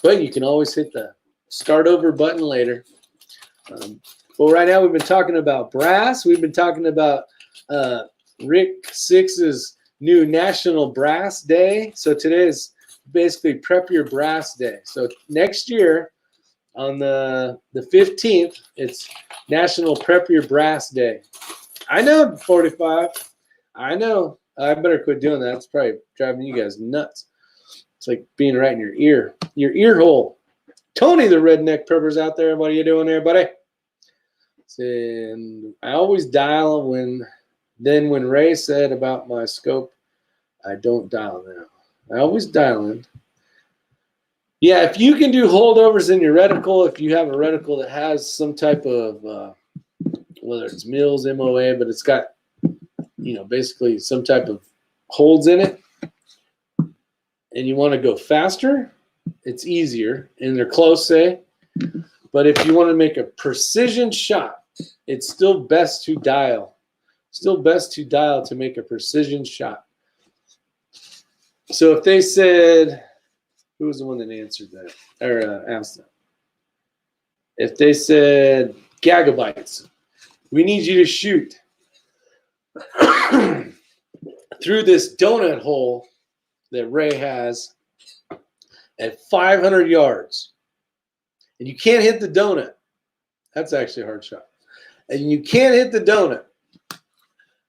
But you can always hit the start over button later. Well, right now we've been talking about brass. We've been talking about IY6C's new National Brass Day. So today is basically Prep Your Brass Day. So next year on the 15th, it's National Prep Your Brass Day. I know, 45. I know. I better quit doing that. It's probably driving you guys nuts. It's like being right in your ear hole. Tony, the redneck prepper's out there. What are you doing there, buddy? And I always dial when Ray said about my scope, I don't dial now. I always dial in. Yeah, if you can do holdovers in your reticle, if you have a reticle that has some type of, whether it's Mills, MOA, but it's got, you know, basically some type of holds in it, and you want to go faster, it's easier, and they're close, say. But if you want to make a precision shot, it's still best to dial. Still best to dial to make a precision shot. So if they said, who was the one that answered that or asked that? If they said gigabytes, we need you to shoot through this donut hole that Ray has at 500 yards, and you can't hit the donut. That's actually a hard shot. And you can't hit the donut.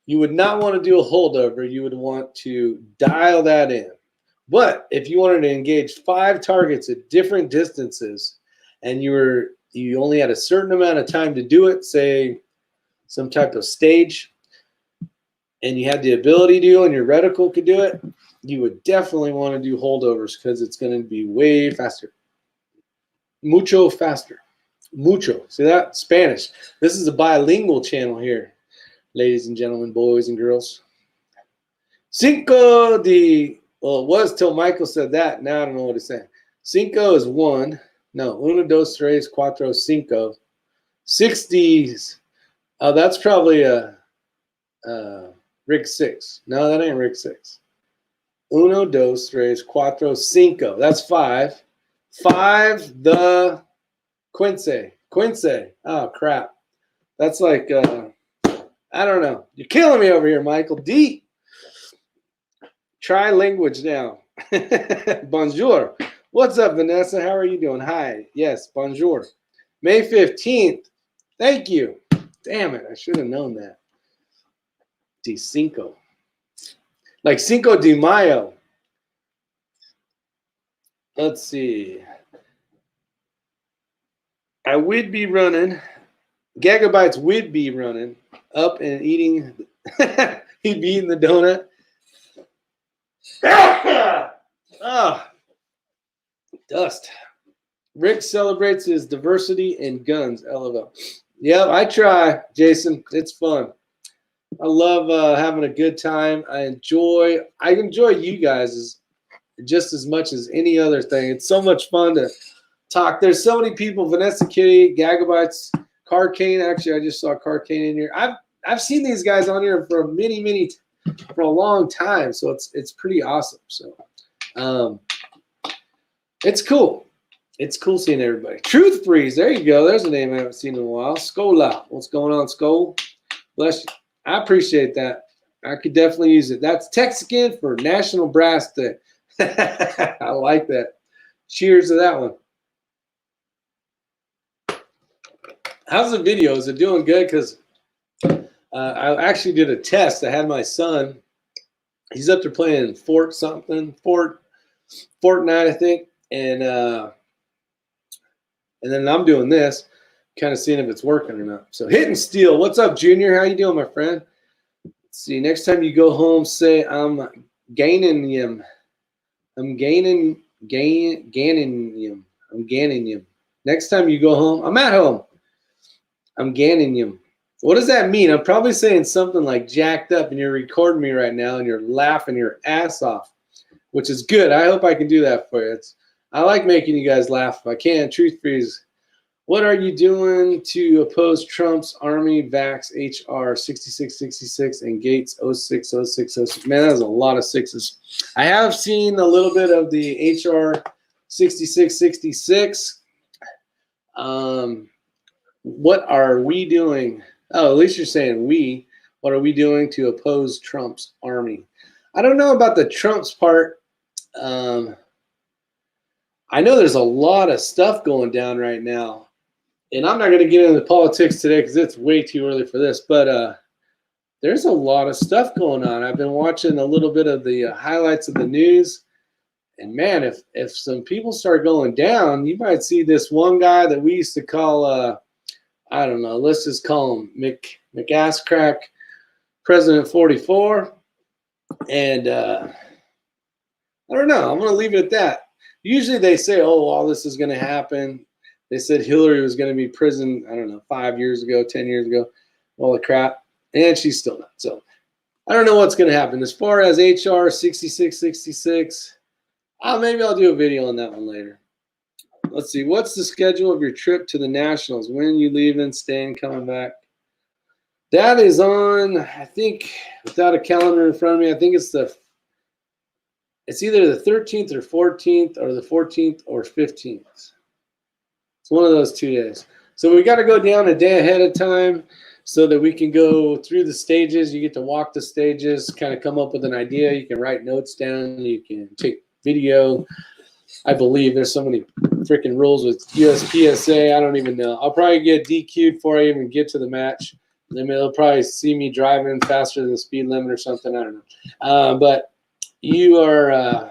You would not want to do a holdover. You would want to dial that in. But if you wanted to engage 5 targets at different distances, and you only had a certain amount of time to do it, say some type of stage, and you had the ability to, and your reticle could do it, you would definitely want to do holdovers because it's going to be way faster. Mucho faster. Mucho. See that? Spanish. This is a bilingual channel here, ladies and gentlemen, boys and girls. Cinco de, well, it was till Michael said that. Now I don't know what he's saying. Cinco is 1. No, uno, dos, tres, cuatro, cinco. 60s. Oh, that's probably a rig 6. No, that ain't rig 6. Uno, dos, tres, cuatro, cinco. That's 5. 5 the Quince. Oh, crap. That's like, I don't know. You're killing me over here, Michael. D. Try language now. Bonjour. What's up, Vanessa? How are you doing? Hi. Yes, bonjour. May 15th. Thank you. Damn it. I should have known that. De Cinco. Like Cinco de Mayo. Let's see. I would be running. Gigabytes would be running up and eating. He'd be eating the donut. Oh, dust. Rick celebrates his diversity in guns. LOL. Yep, I try, Jason. It's fun. I love having a good time. I enjoy you guys just as much as any other thing. It's so much fun to talk. There's so many people. Vanessa Kitty, Gagabytes, Carcane. Actually, I just saw Carcane in here. I've seen these guys on here for for a long time. So it's pretty awesome. So it's cool. It's cool seeing everybody. Truth Freeze. There you go. There's a name I haven't seen in a while. Skola. What's going on, Skol? Bless you. I appreciate that. I could definitely use it. That's Texican for National Brass Day. I like that. Cheers to that one. How's the video? Is it doing good? Because I actually did a test. I had my son. He's up there playing Fortnite, I think, and then I'm doing this, kind of seeing if it's working or not. So Hitting Steel, what's up, Junior? How you doing, my friend? Let's see. Next time you go home, say I'm gaining him. I'm gaining him. I'm gaining him. Next time you go home, I'm at home. I'm gaining him. What does that mean? I'm probably saying something like jacked up, and you're recording me right now, and you're laughing your ass off, which is good. I hope I can do that for you. I like making you guys laugh if I can. Truth Freeze. What are you doing to oppose Trump's Army Vax HR 6666 and Gates 060606? Man, that's a lot of sixes. I have seen a little bit of the HR 6666. What are we doing? Oh, at least you're saying we. What are we doing to oppose Trump's army? I don't know about the Trump's part. I know there's a lot of stuff going down right now. And I'm not going to get into politics today because it's way too early for this. But there's a lot of stuff going on. I've been watching a little bit of the highlights of the news. And, man, if some people start going down, you might see this one guy that we used to call, I don't know, let's just call him McAsscrack President 44. And I don't know. I'm going to leave it at that. Usually they say, oh, all this is going to happen. They said Hillary was going to be in prison, I don't know, 5 years ago, 10 years ago, all the crap. And she's still not. So I don't know what's going to happen. As far as HR 6666, maybe I'll do a video on that one later. Let's see. What's the schedule of your trip to the Nationals? When are you leaving, staying, coming back? That is on, I think, without a calendar in front of me, I think it's either the 13th or 14th or the 14th or 15th. It's one of those 2 days. So we got to go down a day ahead of time so that we can go through the stages. You get to walk the stages, kind of come up with an idea. You can write notes down. You can take video. I believe there's so many freaking rules with USPSA. I don't even know. I'll probably get DQ'd before I even get to the match. Then they'll probably see me driving faster than the speed limit or something. I don't know. But you are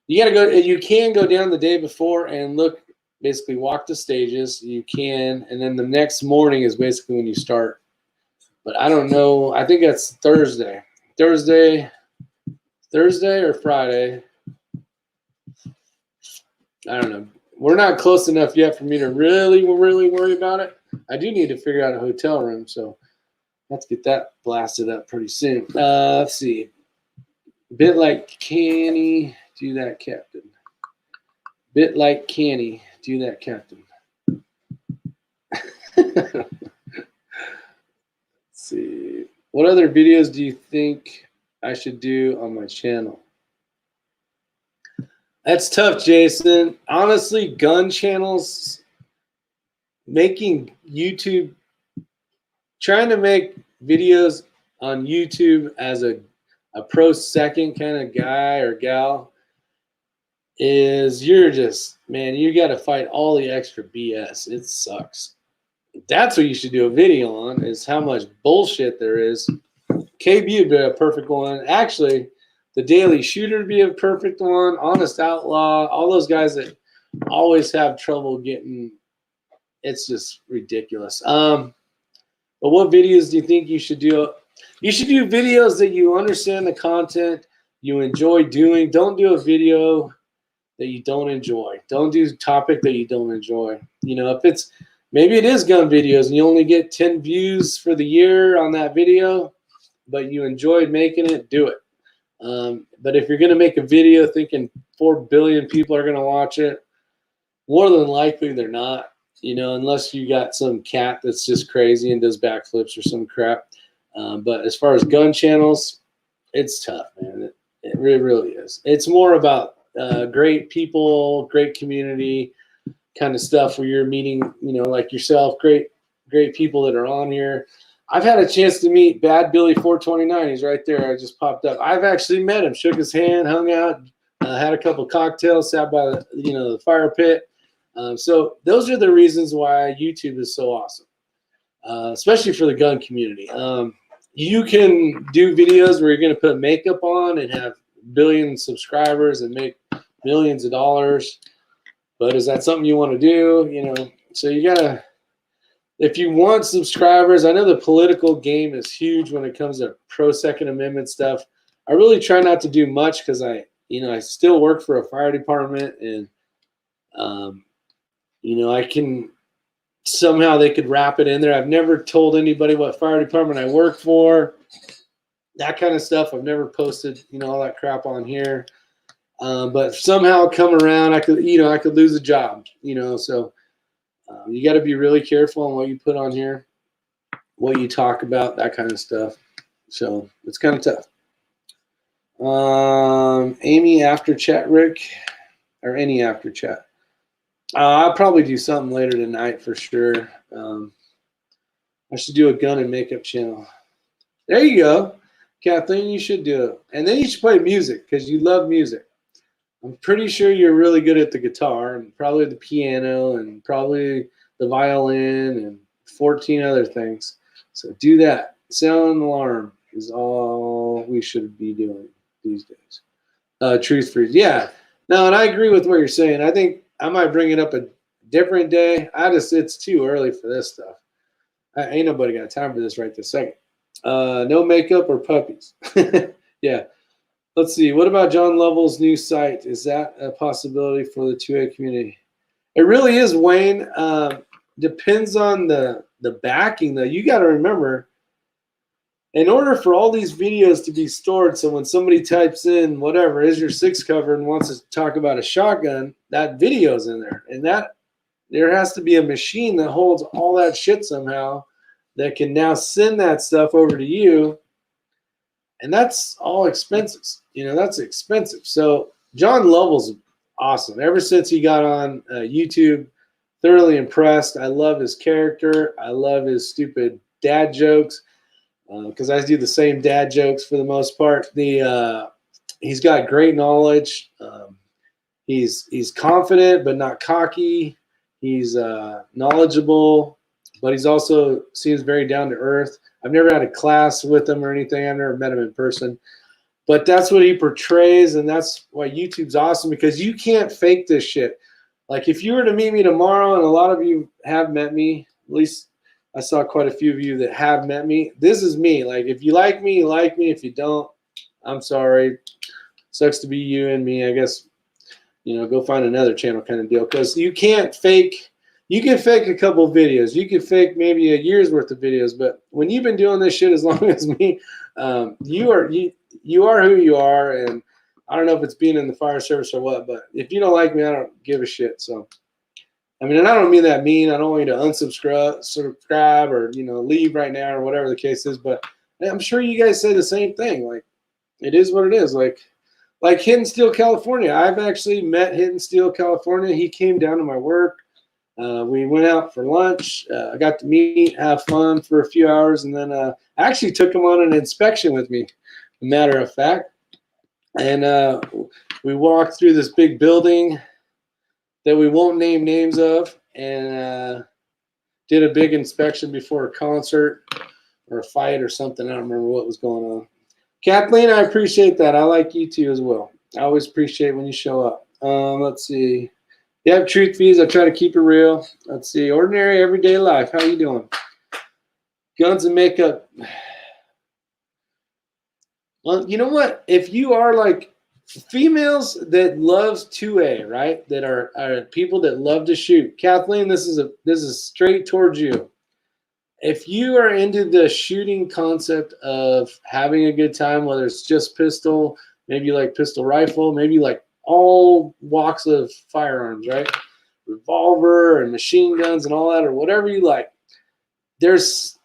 you got to go. You can go down the day before and look. Basically, walk the stages. You can, and then the next morning is basically when you start. But I don't know. I think that's Thursday. Thursday or Friday. I don't know. We're not close enough yet for me to really worry about it. I do need to figure out a hotel room, so let's get that blasted up pretty soon. Let's see. Bit like Canny, do that, Captain. Bit like Canny, do that, Captain. Let's see. What other videos do you think I should do on my channel? That's tough, Jason. Honestly, gun channels, making YouTube, trying to make videos on YouTube as a pro second kind of guy or gal is you're just, man, you got to fight all the extra BS. It sucks. That's what you should do a video on, is how much bullshit there is. KB would be a perfect one. Actually, the Daily Shooter would be a perfect one. Honest Outlaw, all those guys that always have trouble getting it's just ridiculous. But what videos do you think you should do? You should do videos that you understand the content, you enjoy doing. Don't do a video that you don't enjoy. Don't do a topic that you don't enjoy. You know, if it's maybe it is gun videos and you only get 10 views for the year on that video, but you enjoyed making it, do it. But if you're going to make a video thinking 4 billion people are going to watch it, more than likely they're not, you know, unless you got some cat that's just crazy and does backflips or some crap. But as far as gun channels, it's tough, man. It really is. It's more about great people, great community kind of stuff where you're meeting, you know, like yourself, great people that are on here. I've had a chance to meet Bad Billy 429. He's right there. I just popped up. I've actually met him, shook his hand, hung out, had a couple cocktails, sat by the, you know, the fire pit. So those are the reasons why YouTube is so awesome, especially for the gun community. You can do videos where you're going to put makeup on and have billion subscribers and make millions of dollars. But is that something you want to do? You know, so you got to, if you want subscribers, I know the political game is huge when it comes to pro Second Amendment stuff. I really try not to do much because I still work for a fire department, and you know, I can somehow they could wrap it in there. I've never told anybody what fire department I work for, that kind of stuff. I've never posted, you know, all that crap on here. But somehow come around, I could lose a job, you know, so you got to be really careful on what you put on here, what you talk about, that kind of stuff. So it's kind of tough. Amy after chat, Rick, or any after chat. I'll probably do something later tonight for sure. I should do a gun and makeup channel. There you go. Kathleen, you should do it. And then you should play music because you love music. I'm pretty sure you're really good at the guitar and probably the piano and probably the violin and 14 other things. So do that. Sound alarm is all we should be doing these days. Truth freeze. Yeah. No, and I agree with what you're saying. I think I might bring it up a different day. It's too early for this stuff. Ain't nobody got time for this right this second. No makeup or puppies. Yeah. Let's see. What about John Lovell's new site? Is that a possibility for the 2A community? It really is, Wayne. Depends on the backing, though. You got to remember, in order for all these videos to be stored, so when somebody types in whatever is your 6 cover and wants to talk about a shotgun, that video's in there, and that there has to be a machine that holds all that shit somehow that can now send that stuff over to you. And that's all expenses. You know, that's expensive. So John Lovell's awesome. Ever since he got on YouTube, thoroughly impressed. I love his character. I love his stupid dad jokes because I do the same dad jokes for the most part. He's got great knowledge. He's confident but not cocky. He's knowledgeable, but he's also seems very down to earth. I've never had a class with him or anything. I've never met him in person. But that's what he portrays, and that's why YouTube's awesome, because you can't fake this shit. Like, if you were to meet me tomorrow, and a lot of you have met me, at least I saw quite a few of you that have met me, this is me. Like, if you like me, you like me. If you don't, I'm sorry. Sucks to be you and me. I guess, you know, go find another channel kind of deal, because you can't fake. You can fake a couple of videos. You can fake maybe a year's worth of videos, but when you've been doing this shit as long as me, you are who you are. And I don't know if it's being in the fire service or what, but if you don't like me, I don't give a shit. So, I mean, and I don't mean that mean. I don't want you to subscribe or, you know, leave right now or whatever the case is. But I'm sure you guys say the same thing. Like, it is what it is. Like Hidden Steel, California. I've actually met Hidden Steel, California. He came down to my work. We went out for lunch. I got to meet, have fun for a few hours, and then I actually took him on an inspection with me, a matter of fact. And we walked through this big building that we won't name names of, and did a big inspection before a concert or a fight or something. I don't remember what was going on. Kathleen, I appreciate that. I like you too as well. I always appreciate when you show up. Let's see. Yep, truth fees. I try to keep it real. Let's see. Ordinary everyday life. How you doing? Guns and makeup. Well, you know what? If you are like females that loves 2A, right? That are people that love to shoot. Kathleen, this is straight towards you. If you are into the shooting concept of having a good time, whether it's just pistol, maybe you like pistol rifle, maybe you like all walks of firearms, right? Revolver and machine guns and all that, or whatever you like. There's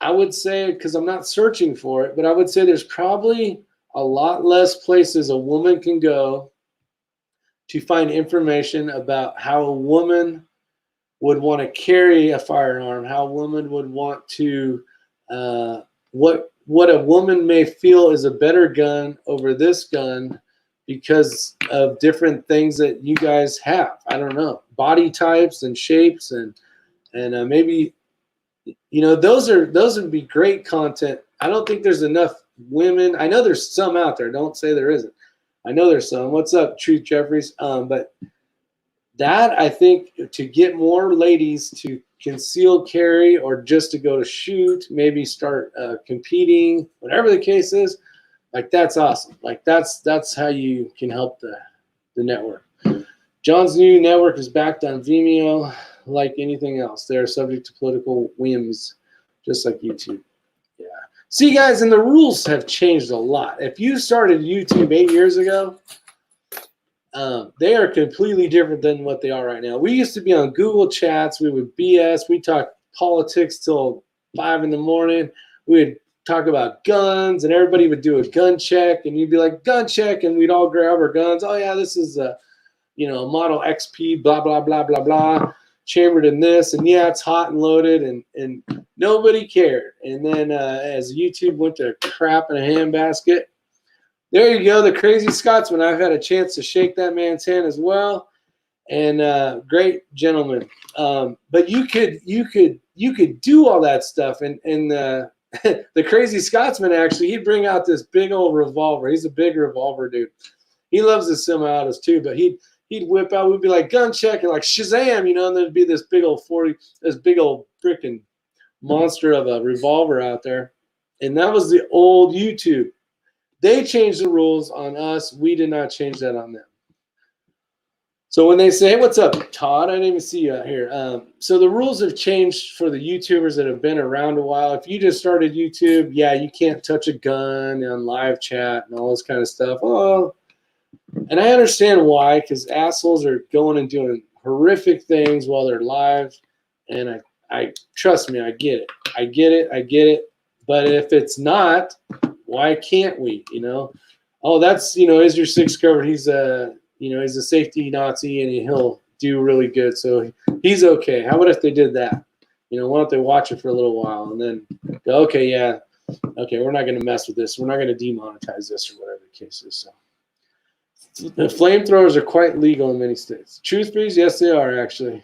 I would say, because I'm not searching for it, but I would say there's probably a lot less places a woman can go to find information about how a woman would want to carry a firearm, how a woman would want to, what a woman may feel is a better gun over this gun because of different things that you guys have. I don't know, body types and shapes and maybe, you know, those would be great content. I don't think there's enough women. I know there's some out there. Don't say there isn't. I know there's some. What's up, Truth Jeffries? But that, I think, to get more ladies to conceal carry or just to go to shoot, maybe start competing, whatever the case is, like that's awesome. Like that's how you can help the network. John's new network is backed on Vimeo. Like anything else, they're subject to political whims, just like YouTube. Yeah. See, guys, and the rules have changed a lot. If you started YouTube 8 years ago, they are completely different than what they are right now. We used to be on Google Chats. We would BS. We talk politics till 5 in the morning. We would talk about guns, and everybody would do a gun check, and you'd be like, gun check, and we'd all grab our guns. Oh, yeah, this is a Model XP, blah, blah, blah, blah, blah, chambered in this, and yeah, it's hot and loaded, and nobody cared. And then as YouTube went to crap in a handbasket, there you go, the crazy Scotsman. I've had a chance to shake that man's hand as well, and great gentleman. But you could do all that stuff, and the crazy Scotsman, actually, he'd bring out this big old revolver. He's a big revolver dude. He loves his semi-autos too, but he'd whip out. We'd be like gun check and like Shazam, and there'd be this big old freaking monster of a revolver out there, and that was the old YouTube. They changed the rules on us. We did not change that on them. So when they say, hey, what's up, Todd? I didn't even see you out here. So the rules have changed for the YouTubers that have been around a while. If you just started YouTube, yeah, you can't touch a gun on live chat and all this kind of stuff. Oh, and I understand why, because assholes are going and doing horrific things while they're live. And I trust me, I get it. I get it. But if it's not, why can't we? Oh, that's is your six covered? He's a he's a safety Nazi and he'll do really good, so he's okay. How about if they did that? Why don't they watch it for a little while and then go, okay, yeah, okay, we're not going to mess with this. We're not going to demonetize this or whatever the case is. So the flamethrowers are quite legal in many states. Truth bees, yes, they are actually.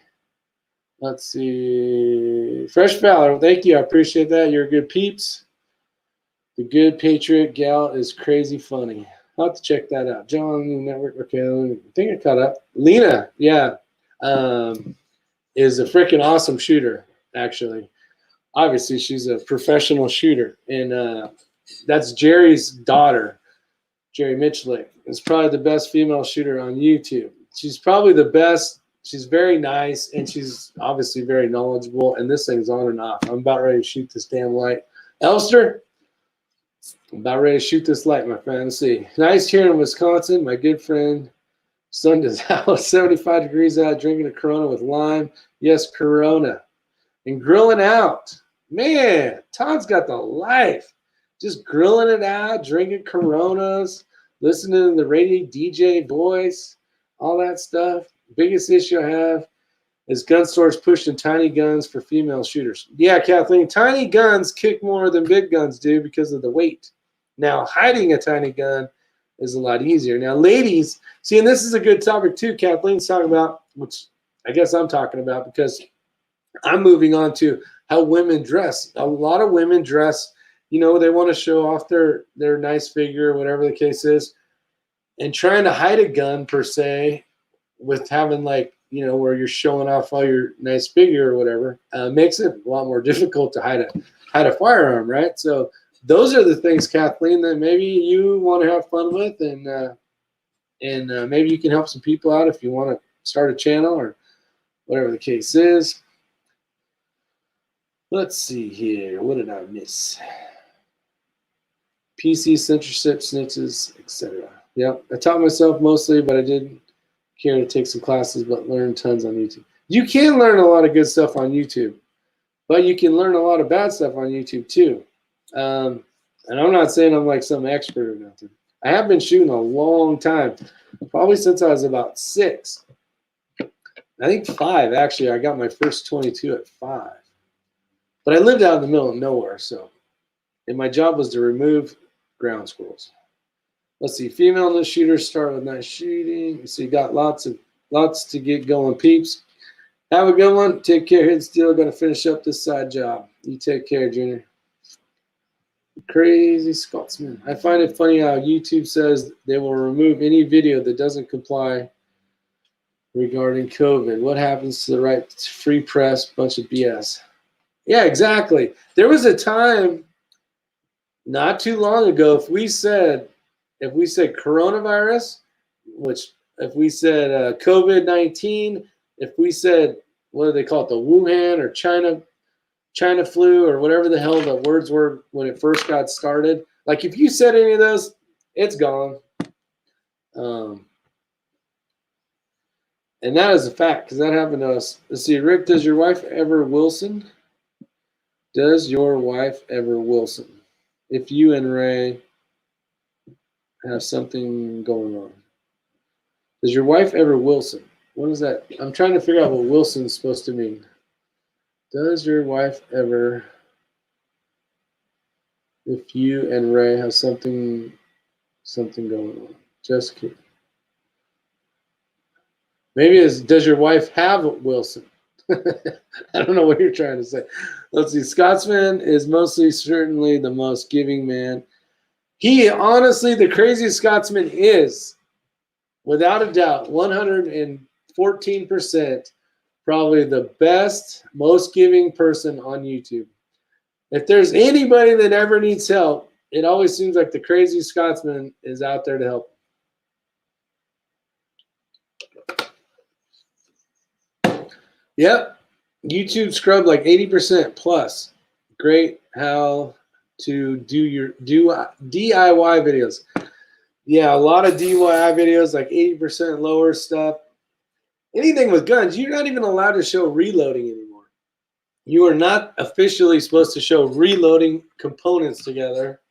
Let's see. Fresh Valor, thank you. I appreciate that. You're good peeps. The Good Patriot Gal is crazy funny. I'll have to check that out. John Network. Okay, I think I caught up. Lena, yeah, is a freaking awesome shooter, actually. Obviously, she's a professional shooter. And that's Jerry's daughter, Jerry Mitchlick. Is probably the best female shooter on YouTube. She's probably the best. She's very nice, and she's obviously very knowledgeable. And this thing's on and off. I'm about ready to shoot this damn light. Elster, I'm about ready to shoot this light, my friend. Let's see. Nice here in Wisconsin. My good friend, sun is out, 75 degrees out, drinking a Corona with lime. Yes, Corona. And grilling out. Man, Todd's got the life. Just grilling it out, drinking Coronas, listening to the radio DJ voice, all that stuff. Biggest issue I have is gun stores pushing tiny guns for female shooters. Yeah, Kathleen, tiny guns kick more than big guns do because of the weight. Now, hiding a tiny gun is a lot easier. Now, ladies, see, and this is a good topic too, Kathleen's talking about, which I guess I'm talking about because I'm moving on to how women dress. A lot of women dress, they want to show off their nice figure, whatever the case is, and trying to hide a gun per se with having like, you know, where you're showing off all your nice figure or whatever, makes it a lot more difficult to hide a firearm, right? So those are the things, Kathleen, that maybe you want to have fun with, and maybe you can help some people out if you want to start a channel or whatever the case is. Let's see here. What did I miss? PC, censorship, snitches, etc. Yep, I taught myself mostly, but I did care to take some classes, but learn tons on YouTube. You can learn a lot of good stuff on YouTube, but you can learn a lot of bad stuff on YouTube too. And I'm not saying I'm like some expert or nothing. I have been shooting a long time, probably since I was about 6. I think 5, actually. I got my first 22 at 5. But I lived out in the middle of nowhere, so. And my job was to remove ground squirrels. Let's see, female shooters start with nice shooting. So you got lots to get going, peeps. Have a good one. Take care. Hidden Steel. Going to finish up this side job. You take care, Junior. Crazy Scotsman. I find it funny how YouTube says they will remove any video that doesn't comply regarding COVID. What happens to the right to free press? Bunch of BS. Yeah, exactly. There was a time not too long ago, if we said coronavirus, which if we said COVID-19, if we said, what do they call it, the Wuhan or China flu or whatever the hell the words were when it first got started, like if you said any of those, it's gone. And that is a fact, because that happened to us. Let's see, Rick, does your wife ever Wilson? Does your wife ever Wilson? If you and Ray have something going on. Does your wife ever Wilson? What is that? I'm trying to figure out what Wilson's supposed to mean. Does your wife ever, if you and Ray have something going on? Just kidding. Maybe it's, does your wife have Wilson? I don't know what you're trying to say. Let's see. Scotsman is mostly certainly the most giving man. He, honestly, the craziest Scotsman is, without a doubt, 114%, probably the best, most giving person on YouTube. If there's anybody that ever needs help, it always seems like the crazy Scotsman is out there to help. Yep. YouTube scrubbed like 80% plus. Great how to do DIY videos. Yeah, a lot of DIY videos, like 80% lower stuff. Anything with guns, you're not even allowed to show reloading anymore. You are not officially supposed to show reloading components together.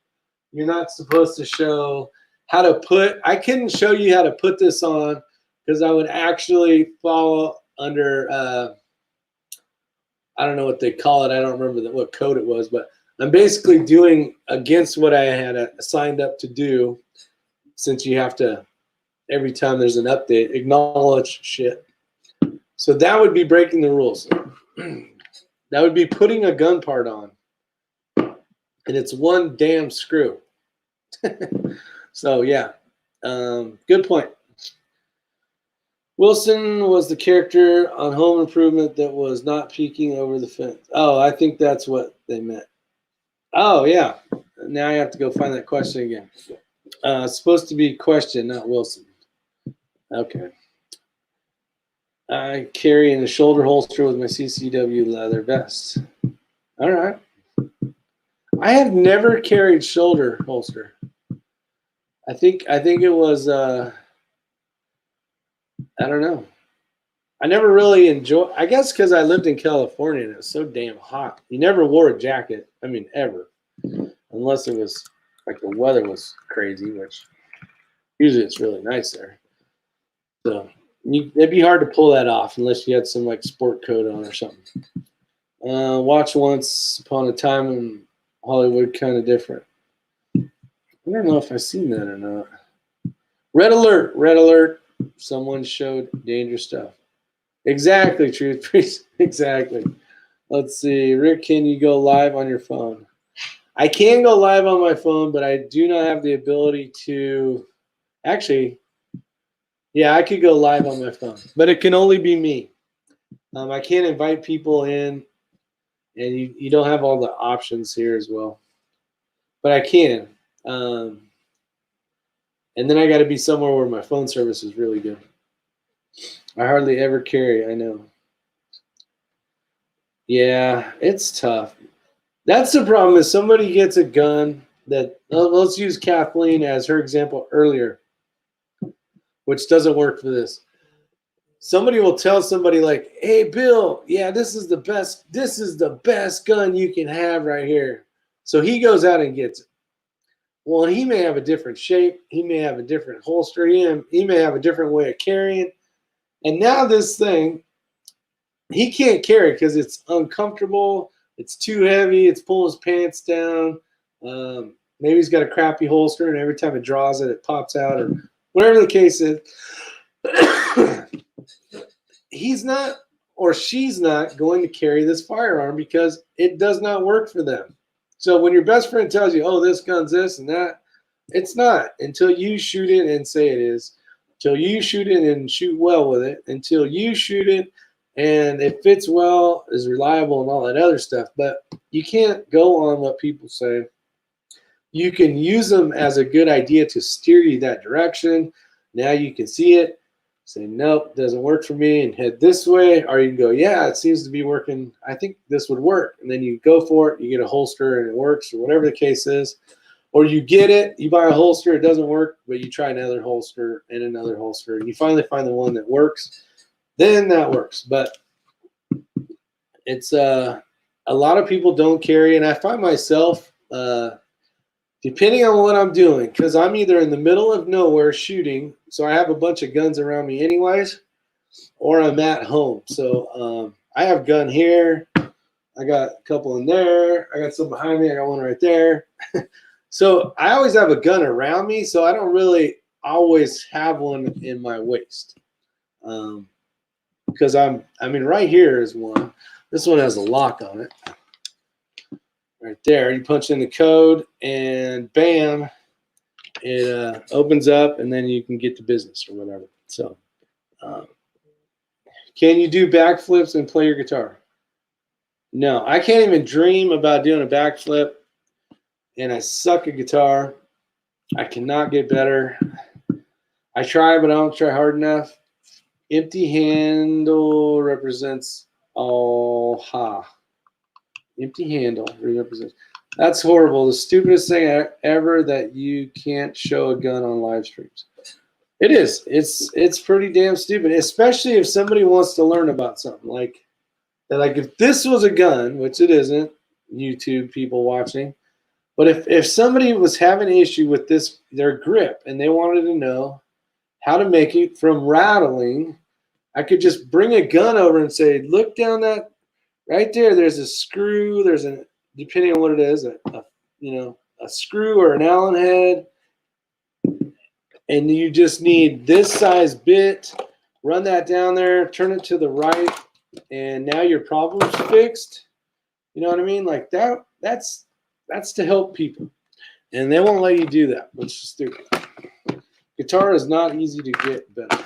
You're not supposed to show how to put, I couldn't show you how to put this on because I would actually fall under, I don't know what they call it. I don't remember what code it was, but I'm basically doing against what I had signed up to do, since you have to, every time there's an update, acknowledge shit. So that would be breaking the rules. That would be putting a gun part on, and it's one damn screw. So yeah, good point. Wilson was the character on Home Improvement that was not peeking over the fence. Oh, I think that's what they meant. Oh yeah, now I have to go find that question again. It's supposed to be question, not Wilson. Okay. I carry in a shoulder holster with my CCW leather vest. All right. I have never carried shoulder holster. I think it was I don't know. I never really enjoyed, I guess because I lived in California and it was so damn hot. You never wore a jacket. I mean, ever. Unless it was like the weather was crazy, which usually it's really nice there. So it'd be hard to pull that off unless you had some like sport coat on or something. Watch Once Upon a Time in Hollywood, kind of different. I don't know if I've seen that or not. Red alert, red alert. Someone showed dangerous stuff. Exactly, Truth Priest. Exactly. Let's see. Rick, can you go live on your phone? I can go live on my phone, but I do not have the ability to. Actually, Yeah, I could go live on my phone, but it can only be me. I can't invite people in, and you don't have all the options here as well. But I can. Um, and then I got to be somewhere where my phone service is really good. I hardly ever carry, I know. Yeah, it's tough. That's the problem is somebody gets a gun that, let's use Kathleen as her example earlier, which doesn't work for this. Somebody will tell somebody like, "Hey, Bill, yeah, this is the best gun you can have right here." So he goes out and gets it. Well, he may have a different shape. He may have a different holster. He may have a different way of carrying. And now this thing, he can't carry because it's uncomfortable. It's too heavy. It's pulling his pants down. Maybe he's got a crappy holster, and every time it draws it, it pops out, or whatever the case is. He's not or she's not going to carry this firearm because it does not work for them. So when your best friend tells you, "Oh, this gun's this and that," it's not until you shoot it and say it is, until you shoot it and shoot well with it, until you shoot it and it fits well, is reliable, and all that other stuff. But you can't go on what people say. You can use them as a good idea to steer you that direction. Now you can see it, say, "Nope, doesn't work for me," and head this way. Or you can go, "Yeah, it seems to be working. I think this would work." And then you go for it, you get a holster and it works, or whatever the case is. Or you get it, you buy a holster, it doesn't work, but you try another holster and another holster, and you finally find the one that works. Then that works. But it's a lot of people don't carry, and I find myself depending on what I'm doing, because I'm either in the middle of nowhere shooting, so I have a bunch of guns around me anyways, or I'm at home. So I have gun here, I got a couple in there, I got some behind me, I got one right there. So I always have a gun around me, so I don't really always have one in my waist. Because I mean, right here is one. This one has a lock on it. Right there, you punch in the code, and bam, it opens up, and then you can get to business or whatever. So, can you do backflips and play your guitar? No, I can't even dream about doing a backflip, and I suck at guitar. I cannot get better. I try, but I don't try hard enough. Empty handle represents all ha. Empty handle represents. That's horrible. The stupidest thing ever that you can't show a gun on live streams. It is. It's pretty damn stupid, especially if somebody wants to learn about something like that. Like if this was a gun, which it isn't, YouTube people watching. But if somebody was having an issue with their grip, and they wanted to know how to make it from rattling, I could just bring a gun over and say, "Look down that right there. There's a screw. There's a depending on what it is, a screw or an Allen head, and you just need this size bit. Run that down there. Turn it to the right, and now your problem's fixed." You know what I mean? Like that. That's to help people, and they won't let you do that, which is stupid. Guitar is not easy to get better.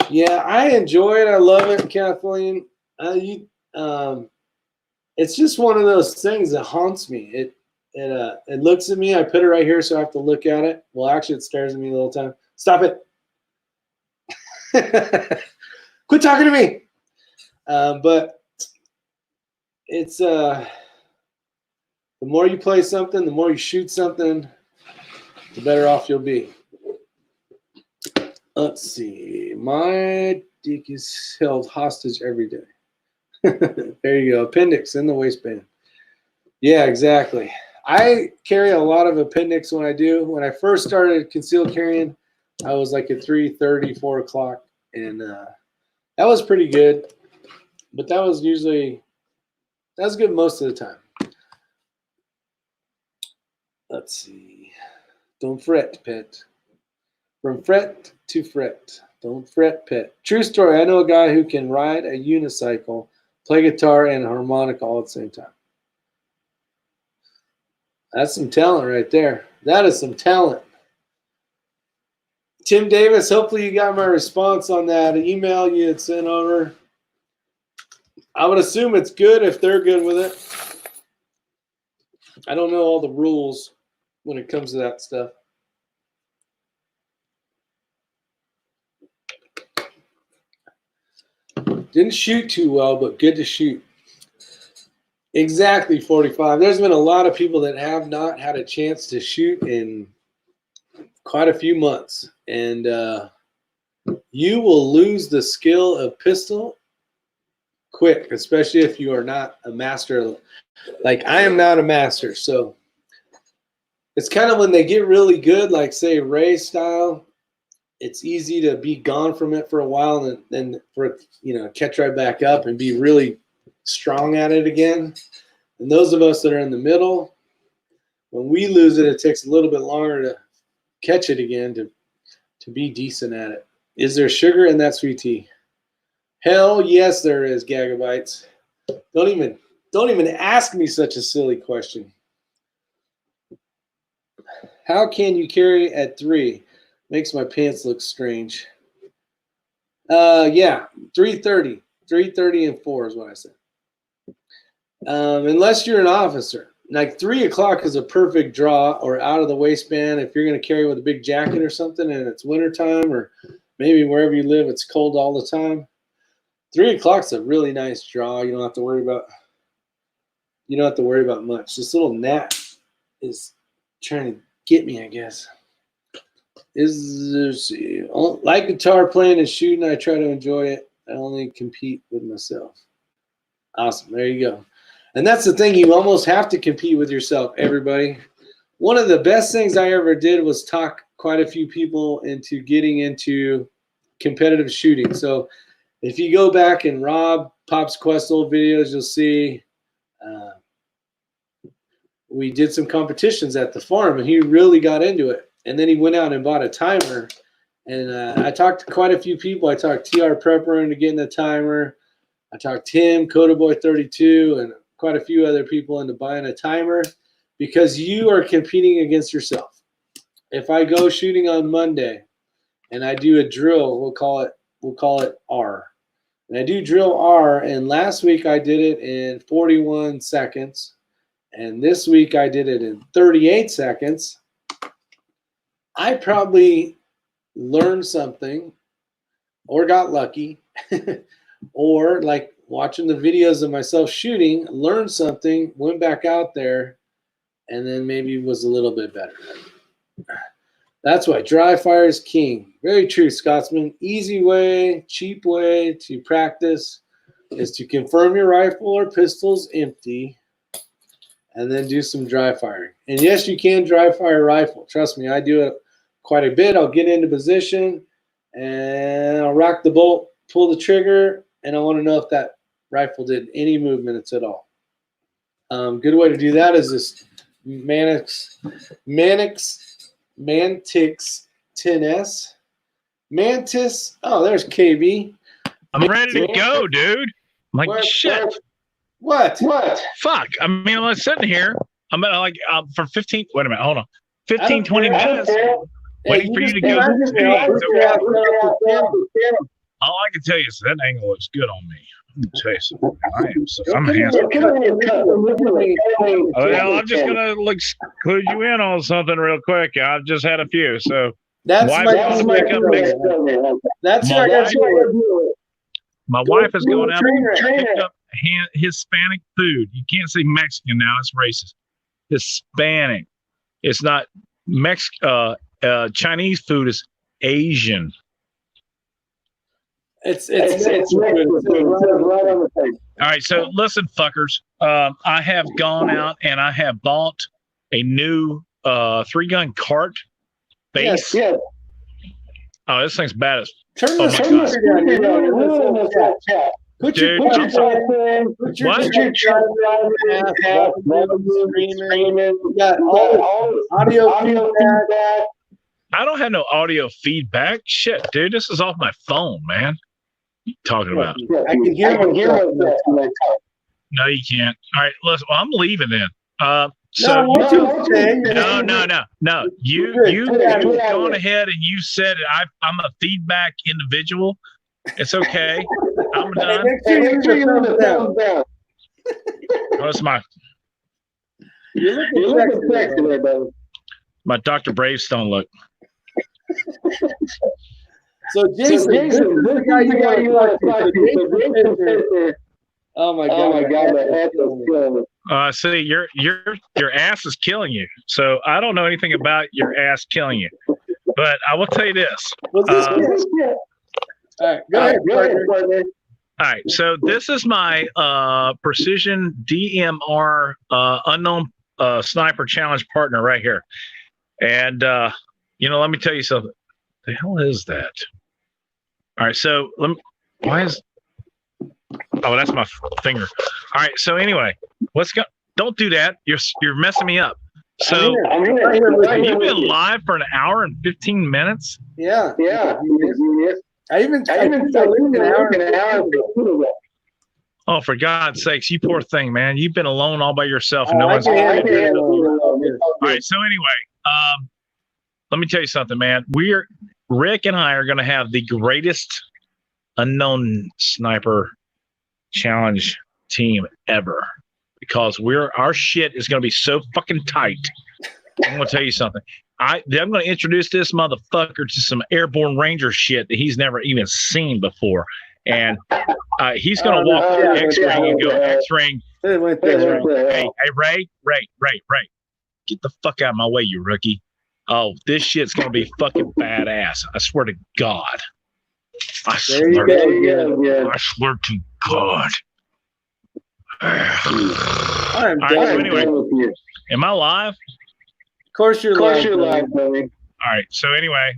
Yeah, I enjoy it. I love it, Kathleen. It's just one of those things that haunts me. It looks at me. I put it right here, so I have to look at it. Well, actually, it stares at me the whole time. Stop it! Quit talking to me. But it's the more you play something, the more you shoot something, the better off you'll be. Let's see. My dick is held hostage every day. There you go. Appendix in the waistband. Yeah, exactly. I carry a lot of appendix when I do. When I first started concealed carrying, I was like at 3:30, 4 o'clock, and that was pretty good. But that was good most of the time. Let's see. Don't fret, pet. From fret to fret. Don't fret, pet. True story. I know a guy who can ride a unicycle, play guitar, and harmonica all at the same time. That's some talent right there. That is some talent. Tim Davis, hopefully you got my response on that email you had sent over. I would assume it's good if they're good with it. I don't know all the rules when it comes to that stuff. Didn't shoot too well, but good to shoot. Exactly, 45. There's been a lot of people that have not had a chance to shoot in quite a few months. And you will lose the skill of pistol quick, especially if you are not a master. Like, I am not a master. So it's kind of when they get really good, like, say, Ray style, it's easy to be gone from it for a while and then for it, catch right back up and be really strong at it again. And those of us that are in the middle, when we lose it, it takes a little bit longer to catch it again to be decent at it. Is there sugar in that sweet tea? Hell yes, there is, Gagabytes. Don't even ask me such a silly question. How can you carry at 3? Makes my pants look strange. Yeah, 330. 330 and 4 is what I said. Unless you're an officer. Like 3 o'clock is a perfect draw or out of the waistband if you're going to carry with a big jacket or something and it's wintertime, or maybe wherever you live it's cold all the time. 3 o'clock's a really nice draw. You don't have to worry about much. This little gnat is trying to get me, I guess. Like guitar playing and shooting, I try to enjoy it. I only compete with myself. Awesome. There you go. And that's the thing. You almost have to compete with yourself, everybody. One of the best things I ever did was talk quite a few people into getting into competitive shooting. So if you go back and Rob Pop's Quest old videos, you'll see we did some competitions at the farm, and he really got into it. And then he went out and bought a timer. And I talked to quite a few people. I talked TR Prepper into getting a timer. I talked Tim, Codaboy32, and quite a few other people into buying a timer, because you are competing against yourself. If I go shooting on Monday and I do a drill, we'll call it R. And I do drill R, and last week I did it in 41 seconds. And this week I did it in 38 seconds. I probably learned something or got lucky or like watching the videos of myself shooting, learned something, went back out there, and then maybe was a little bit better. That's why dry fire is king. Very true, Scotsman. Easy way, cheap way to practice is to confirm your rifle or pistol's empty and then do some dry firing. And yes, you can dry fire a rifle. Trust me, I do it quite a bit. I'll get into position and I'll rock the bolt, pull the trigger, and I want to know if that rifle did any movements at all. Good way to do that is this Mantix 10S. Mantis. Oh, there's KB. I'm ready to go, dude. I'm like, shit. What? Fuck. I mean, I'm sitting here. I'm at like for 15. Wait a minute. Hold on. 15, 20 minutes. Waiting for you to go. All I can tell you is that angle looks good on me. I'm gonna tell you something. I'm handsome. Well, I'm just gonna clue you in on something real quick. I've just had a few, so my wife is going out and picked up Hispanic food. You can't say Mexican now; it's racist. Hispanic. It's not Chinese food is Asian. It's right on the face. All right, so listen, fuckers. I have gone out and I have bought a new 3-gun cart base. Yes. Oh, this thing's bad as. Turn the down. Put your audio feedback. I don't have no audio feedback. Shit, dude, this is off my phone, man. What are you talking about? I can hear myself. No, you can't. All right, listen. Well, I'm leaving then. So no, no. You've gone ahead and you said it. I'm a feedback individual. It's okay. I'm done. Hey, make sure you leave a thumbs down. What's my? You're looking sexy there, brother. My Dr. Bravestone look. So Jason, this is the guy you want to talk to. Jason, oh my god, that ass is killing me. See, your ass is killing you. So I don't know anything about your ass killing you, but I will tell you this. Was this good? All right, go ahead, partner. All right, so this is my precision DMR unknown sniper challenge partner right here, and let me tell you something. The hell is that? All right, so why is? Oh, that's my finger. All right, so anyway, don't do that. You're messing me up. So I'm here. You've been live for an hour and 15 minutes. Yeah. I even an hour. Oh, for God's sakes, you poor thing, man. You've been alone all by yourself. And no one's. All right, so anyway, let me tell you something, man. Rick and I are going to have the greatest unknown sniper challenge team ever because our shit is going to be so fucking tight. I'm going to tell you something. I'm going to introduce this motherfucker to some airborne ranger shit that he's never even seen before. And he's going to walk the X-ring and go X-ring. Hey, Ray, get the fuck out of my way, you rookie. Oh, this shit's going to be fucking badass. I swear to God. I swear to God. I'm anyway, am I live? Of course you're live, buddy. All right. So anyway,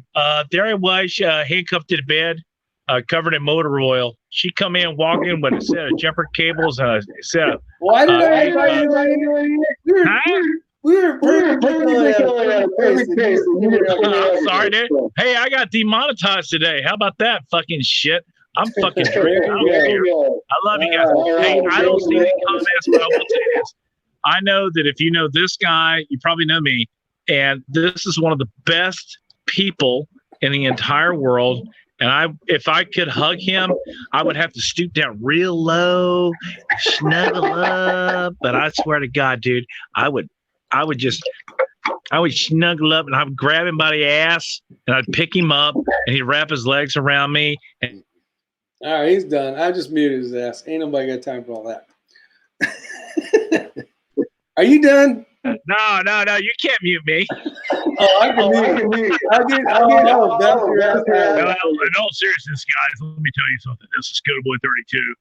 there I was, handcuffed to the bed, covered in motor oil. She come in, walk in with a set of jumper cables and a set of. Why did I invite you? We were perfect. I'm sorry, dude. Hey, I got demonetized today. How about that fucking shit? I'm fucking drinking. I love you guys. Hey, I don't see any comments, but I will tell you this. I know that if you know this guy, you probably know me. And this is one of the best people in the entire world. And if I could hug him, I would have to stoop down real low, snuggle up. But I swear to God, dude, I would snuggle up and I would grab him by the ass and I'd pick him up and he'd wrap his legs around me. All right, he's done. I just muted his ass. Ain't nobody got time for all that. Are you done? No, you can't mute me. Oh, I can mute. In all seriousness, guys, let me tell you something. This is Code Boy 32.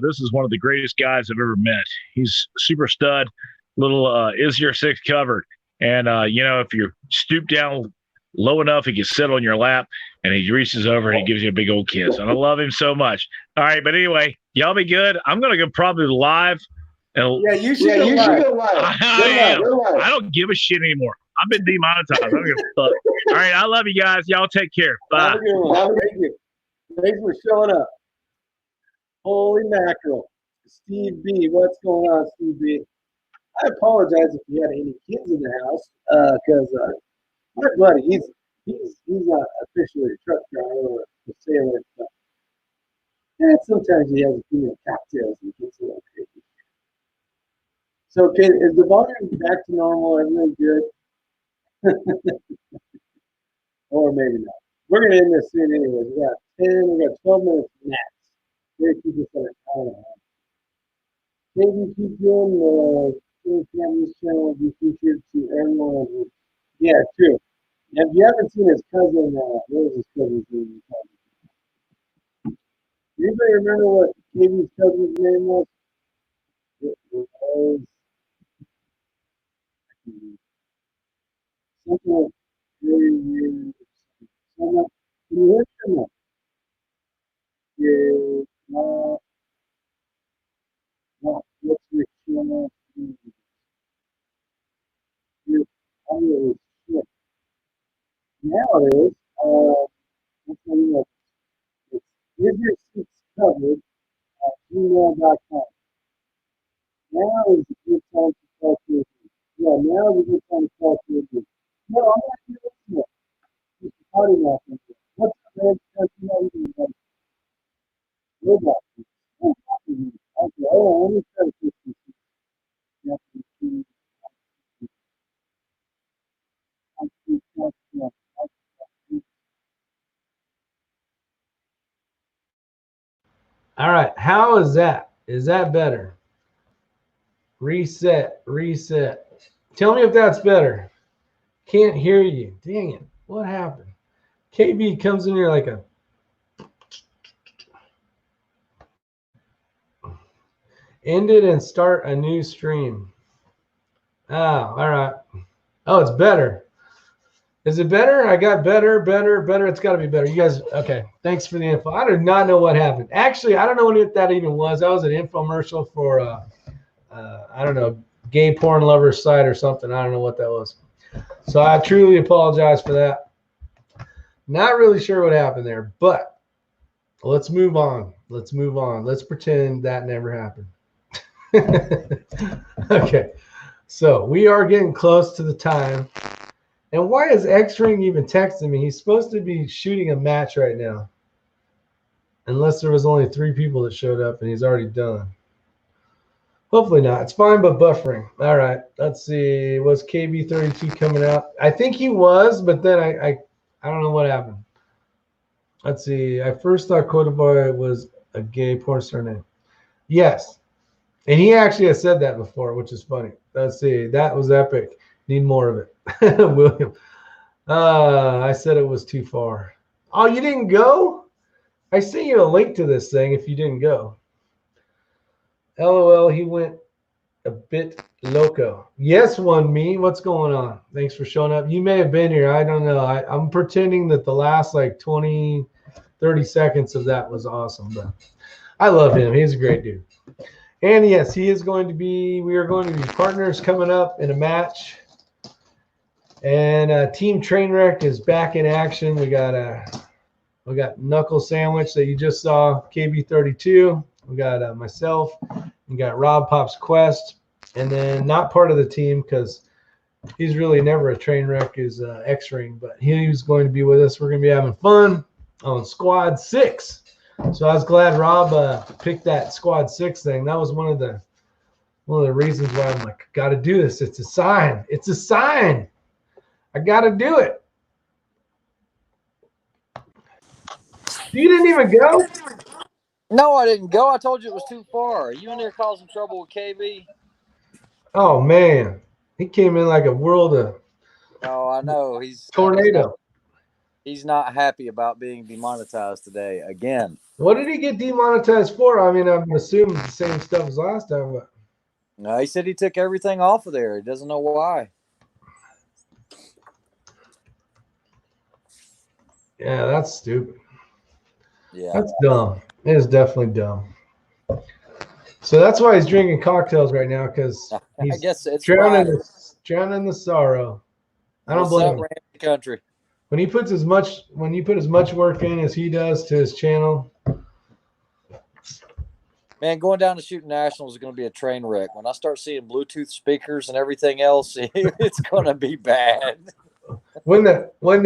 This is one of the greatest guys I've ever met. He's super stud, little is your six covered. And, if you stoop down low enough, he can sit on your lap and he reaches over and he gives you a big old kiss. And I love him so much. All right. But anyway, y'all be good. I'm going to go probably live. Yeah, you should go live. I don't give a shit anymore. I've been demonetized. I don't give a fuck. All right. I love you guys. Y'all take care. Bye. Have a good one. Thank you. Thanks for showing up. Holy mackerel. Steve B. What's going on, Steve B? I apologize if you had any kids in the house, because my buddy, he's not officially a truck driver or a sailor, but sometimes he has a few cocktails and gets a little crazy. So, is the volume back to normal? Everything good? Or maybe not. We're going to end this soon anyways. We got 12 minutes max. We're going to keep this at an hour and a half. Maybe keep doing Cameron's channel will be featured to everyone. Yeah, true. If you haven't seen his cousin, what was his cousin's name? Anybody remember what KB's cousin's name was? It was something like very weird. Can you hear me? Yeah, what's your channel? Your audio is shit. Now it is. What's my email? It's Is Your Seats Covered at gmail.com. Now is a good time to talk to you. Yeah, now we're just trying to talk to you. No, I'm not here listening. It's a party laughing. What's the man says you know you like robot? Okay, hold on, let me try to fix this. Yeah, all right, how is that? Is that better? Reset, reset. Tell me if that's better. Can't hear you. Dang it. What happened? KB comes in here like a end it and start a new stream. Oh, all right. Oh, it's better. Is it better? I got better. It's got to be better. You guys, okay. Thanks for the info. I do not know what happened. Actually, I don't know what that even was. That was an infomercial for, I don't know, gay porn lover site or something. I don't know what that was. So I truly apologize for that. Not really sure what happened there, but let's move on. Let's move on. Let's pretend that never happened. Okay. So we are getting close to the time. And why is X-Ring even texting me? He's supposed to be shooting a match right now. Unless there was only 3 people that showed up and he's already done. Hopefully not. It's fine, but buffering. All right. Let's see. Was KB32 coming out? I think he was, but then I don't know what happened. Let's see. I first thought Kodaboy was a gay porn star name. Yes. And he actually has said that before, which is funny. Let's see. That was epic. Need more of it. William. I said it was too far. Oh, you didn't go? I sent you a link to this thing if you didn't go. LOL, he went a bit loco. Yes, one me. What's going on? Thanks for showing up. You may have been here. I don't know. I'm pretending that the last like 20, 30 seconds of that was awesome. But I love him. He's a great dude. And yes, we are going to be partners coming up in a match. And Team Trainwreck is back in action. We got Knuckle Sandwich that you just saw, KB32. We got myself. We got Rob Pop's Quest. And then not part of the team because he's really never a train wreck is X-Ring. But he's going to be with us. We're going to be having fun on Squad 6. So I was glad Rob picked that Squad 6 thing. That was one of the reasons why I'm like, got to do this. It's a sign. It's a sign. I got to do it. You didn't even go? No, I didn't go. I told you it was too far. You in there causing trouble with KB? Oh, man. He came in like a whirl of Oh, I know. tornado. He's not happy about being demonetized today again. What did he get demonetized for? I mean, I'm assuming the same stuff as last time. But No, he said he took everything off of there. He doesn't know why. yeah, that's stupid. Yeah. That's dumb. It is definitely dumb. So that's why he's drinking cocktails right now because he's I guess it's drowning the sorrow. I don't blame him. the country. When you put as much work in as he does to his channel. Man, going down to shooting nationals is going to be a train wreck. When I start seeing Bluetooth speakers and everything else, it's going to be bad. When the what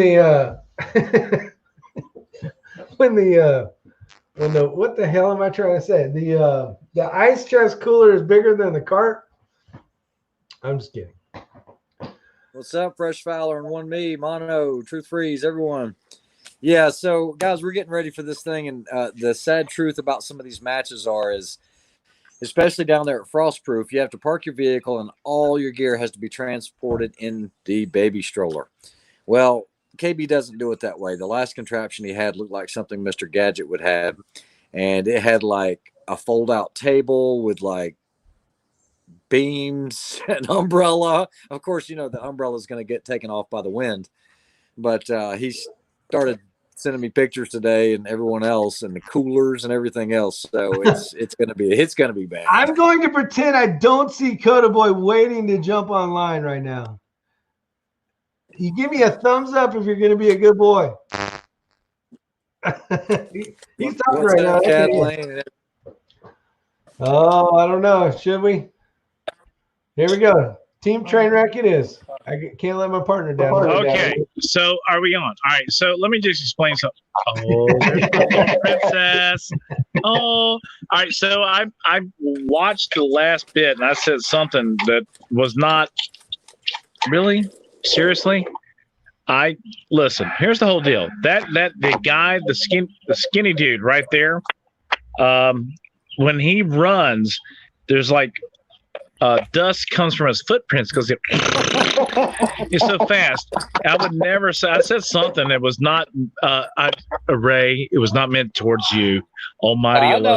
the hell am I trying to say? The ice chest cooler is bigger than the cart. I'm just kidding. What's up, Fresh Fowler and One Me, Mono, Truth Freeze, everyone. Yeah, so guys, we're getting ready for this thing, and the sad truth about some of these matches is, especially down there at Frostproof, you have to park your vehicle, and all your gear has to be transported in the baby stroller. Well, KB doesn't do it that way. The last contraption he had looked like something Mr. Gadget would have, and it had like a fold-out table with like beams, an umbrella. Of course, you know the umbrella is going to get taken off by the wind, but he started sending me pictures today, and everyone else, and the coolers and everything else. So it's going to be bad. I'm going to pretend I don't see Coda Boy waiting to jump online right now. You give me a thumbs up if you're going to be a good boy. He's talking right now. Oh, I don't know. Should we? Here we go. Team train wreck it is. I can't let my partner down. Okay, so are we on? All right, so let me just explain something. Oh, there's the little princess. Oh, all right. So I watched the last bit, and I said something that was not really seriously. Listen. Here's the whole deal. That the guy, the skinny dude right there. When he runs, there's like dust comes from his footprints because it's so fast. I would never say. I said something that was not Ray. It was not meant towards you, Almighty. I know.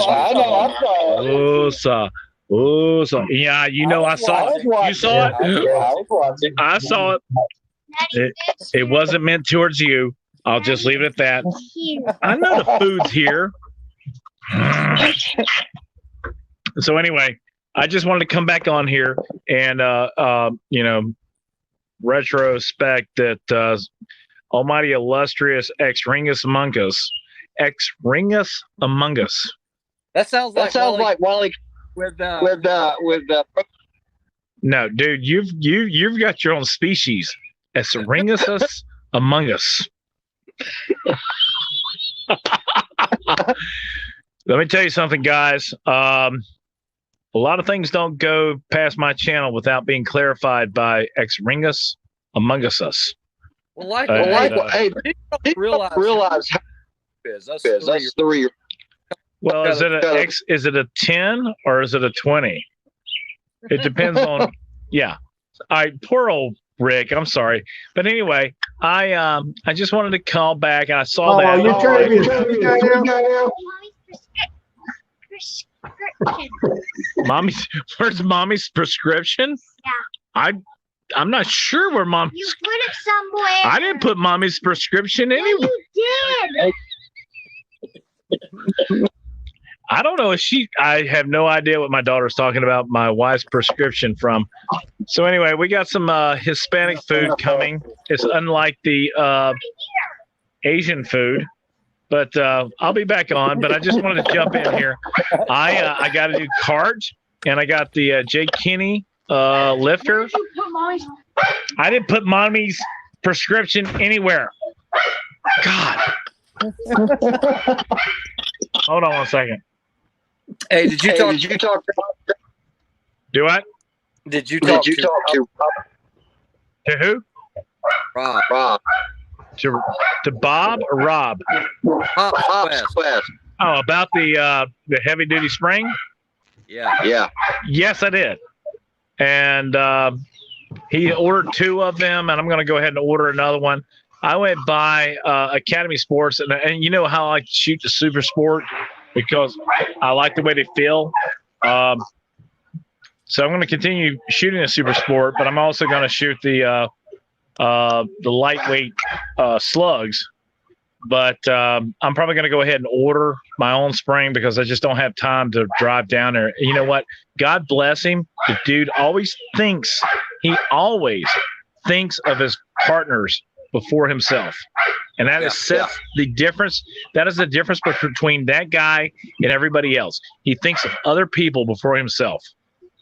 Oh, so yeah. You know, I saw it. You saw it. I saw it. It wasn't meant towards you. I'll just leave it at that. I know the food's here. So anyway, I just wanted to come back on here and, retrospect that Almighty Illustrious Ex-Ringus Among Us. That sounds like Wally with No, dude, you've got your own species. Ex-Ringus Among Us. Let me tell you something, guys. A lot of things don't go past my channel without being clarified by Ex-Ringus Among Us. Well, realize how that's 3. Well, is it a 10 or is it a 20? It depends on. Yeah. Poor old Rick. I'm sorry, but anyway, I just wanted to call back and I saw that. You're trying to be a now. Where's Mommy's prescription? Yeah. I'm not sure where Mommy's. You put it somewhere. I didn't put Mommy's prescription anywhere. You did. I don't know if I have no idea what my daughter's talking about my wife's prescription from. So anyway, we got some Hispanic food coming. It's unlike the Asian food. But I'll be back on. But I just wanted to jump in here. I got a new cart, and I got the Jake Kinney lifter. I didn't put Mommy's prescription anywhere. God. Hold on one second. Hey, did you talk? Do what? Did you talk to who? Rob. To Bob or Rob? Bob's Quest. Oh, about the heavy duty spring? Yeah. Yes, I did. And he ordered 2 of them, and I'm going to go ahead and order another one. I went by Academy Sports, and you know how I shoot the Super Sport because I like the way they feel. So I'm going to continue shooting the Super Sport, but I'm also going to shoot the lightweight slugs. But I'm probably going to go ahead and order my own spring because I just don't have time to drive down there. You know what? God bless him. The dude always thinks of his partners before himself. And that sets the difference. That is the difference between that guy and everybody else. He thinks of other people before himself.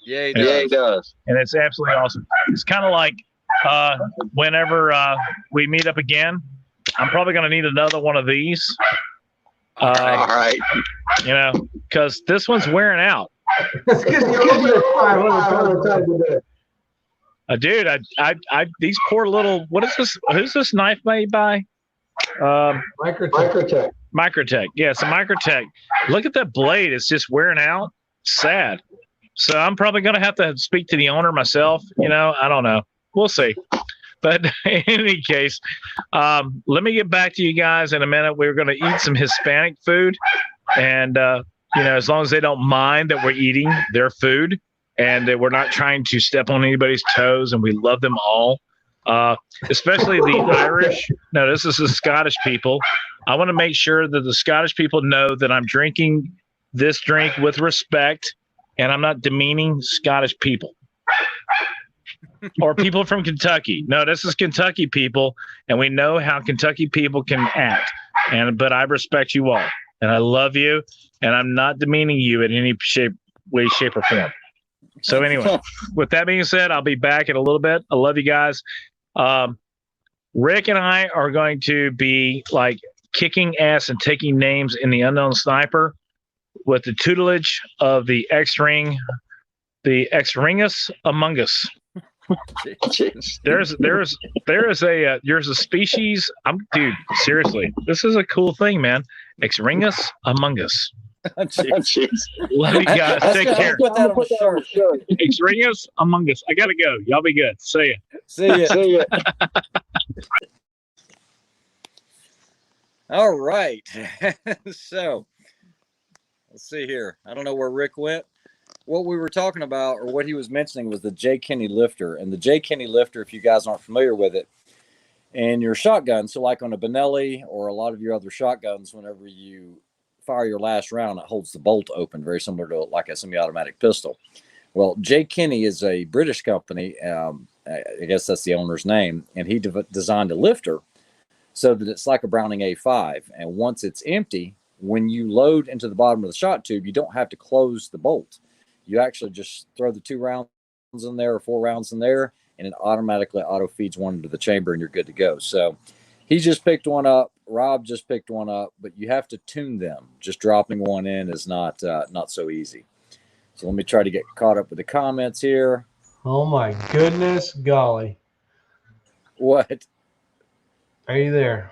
Yeah, he does. And it's absolutely awesome. It's kind of like whenever we meet up again, I'm probably going to need another one of these. All right. You know, because this one's wearing out. That's because you open it 500 times a day. Dude, I these poor little. What is this? Who's this knife made by? Microtech. Microtech. Yeah, it's a Microtech. Look at that blade. It's just wearing out. Sad. So I'm probably going to have to speak to the owner myself. You know, I don't know. We'll see. But in any case, let me get back to you guys in a minute. We're going to eat some Hispanic food. And, you know, as long as they don't mind that we're eating their food and that we're not trying to step on anybody's toes and we love them all, especially the Irish. No, this is the Scottish people. I want to make sure that the Scottish people know that I'm drinking this drink with respect and I'm not demeaning Scottish people. Or people from Kentucky. No, this is Kentucky people, and we know how Kentucky people can act. But I respect you all, and I love you, and I'm not demeaning you in any way, shape, or form. So anyway, with that being said, I'll be back in a little bit. I love you guys. Rick and I are going to be like kicking ass and taking names in the Unknown Sniper with the tutelage of the X-Ring, the X-Ringus Among Us. There's a species. Dude, seriously, this is a cool thing, man. X-Ringus Among Us. Jeez. Love you guys. Take care. Put that on a shirt. X-Ringus Among Us. I gotta go. Y'all be good. See ya. See ya. See ya. All right. So let's see here. I don't know where Rick went. What we were talking about, or what he was mentioning, was the J. Kinney lifter. And the J. Kinney lifter, if you guys aren't familiar with it, and your shotgun, so like on a Benelli or a lot of your other shotguns, whenever you fire your last round, it holds the bolt open, very similar to like a semi-automatic pistol. Well, J. Kinney is a British company. I guess that's the owner's name. And he designed a lifter so that it's like a Browning A5. And once it's empty, when you load into the bottom of the shot tube, you don't have to close the bolt. You actually just throw the 2 rounds in there or 4 rounds in there, and it automatically auto feeds one into the chamber, and you're good to go. So he just picked one up. Rob just picked one up, but you have to tune them. Just dropping one in is not so easy. So let me try to get caught up with the comments here. Oh my goodness, golly! What? Are you there?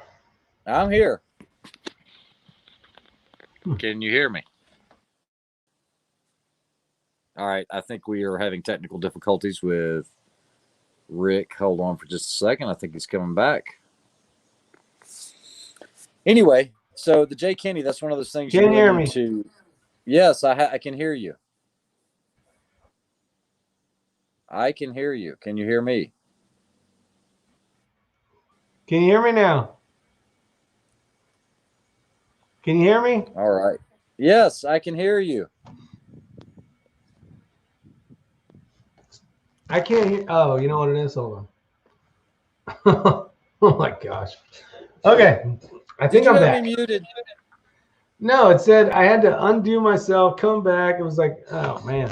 I'm here. Can you hear me? All right. I think we are having technical difficulties with Rick. Hold on for just a second. I think he's coming back. Anyway, so the J. Kinney, that's one of those things. Can you hear me? Yes, I can hear you. I can hear you. Can you hear me? Can you hear me now? Can you hear me? All right. Yes, I can hear you. I can't hear. Oh, you know what it is? Hold on. Oh my gosh. Okay. I think I'm back. Me muted? No, it said I had to undo myself, come back. It was like, oh man.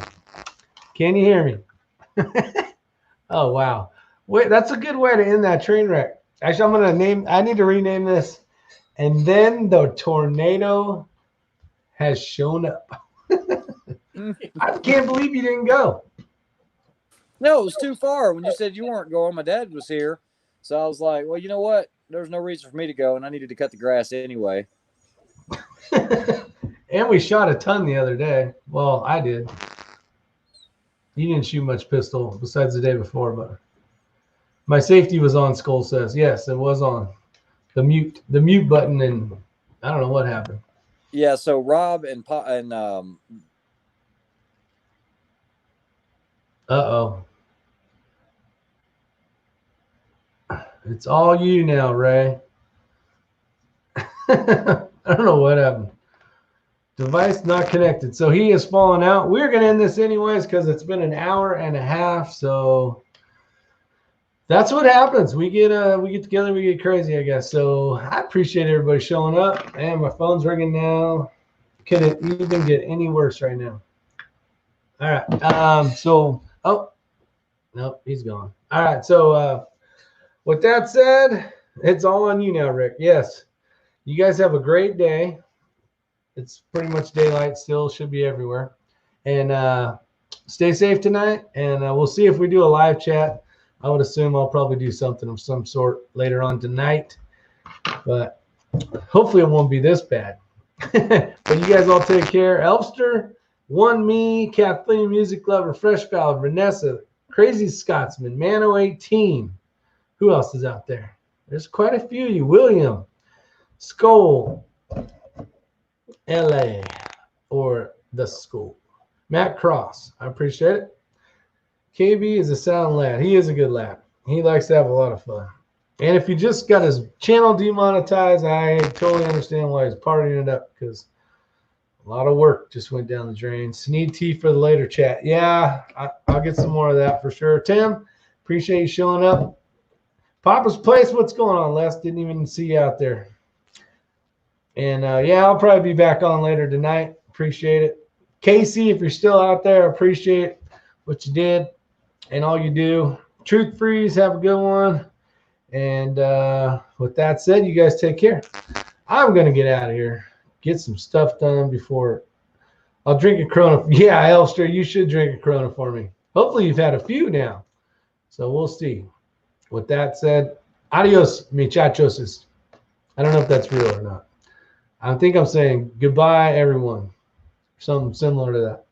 Can you hear me? Oh wow. Wait, that's a good way to end that train wreck. Actually, I need to rename this. And then the tornado has shown up. I can't believe you didn't go. No, it was too far. When you said you weren't going, my dad was here. So I was like, well, you know what? There's no reason for me to go, and I needed to cut the grass anyway. And we shot a ton the other day. Well, I did. You didn't shoot much pistol besides the day before, but my safety was on, Skull says. Yes, it was on. The mute button, and I don't know what happened. Yeah, so Rob and uh-oh. It's all you now, Ray. I don't know what happened. Device not connected. So he is falling out. We're going to end this anyways because it's been an hour and a half. So that's what happens. We get together, we get crazy, I guess. So I appreciate everybody showing up. And my phone's ringing now. Could it even get any worse right now? All right. Oh, nope, he's gone. All right. So with that said, it's all on you now, Rick. Yes. You guys have a great day. It's pretty much daylight still. Should be everywhere. And stay safe tonight. And we'll see if we do a live chat. I would assume I'll probably do something of some sort later on tonight. But hopefully it won't be this bad. But you guys all take care. Elfster, One Me, Kathleen, Music Lover, Fresh Valve, Vanessa, Crazy Scotsman, Mano 18. Who else is out there? There's quite a few of you. William, Skull, LA, or The School. Matt Cross, I appreciate it. KB is a sound lad. He is a good lad. He likes to have a lot of fun. And if he just got his channel demonetized, I totally understand why he's partying it up, because a lot of work just went down the drain. Need tea for the later chat. Yeah, I'll get some more of that for sure. Tim, appreciate you showing up. Papa's Place, what's going on, Les? Didn't even see you out there. And yeah, I'll probably be back on later tonight. Appreciate it. Casey, if you're still out there, appreciate it. what you did and all you do. Truth Freeze, have a good one. And with that said, you guys take care. I'm going to get out of here, get some stuff done before I'll drink a Corona. Yeah, Elster, you should drink a Corona for me. Hopefully you've had a few now. So we'll see. With that said, adios, muchachos. I don't know if that's real or not. I think I'm saying goodbye, everyone. Something similar to that.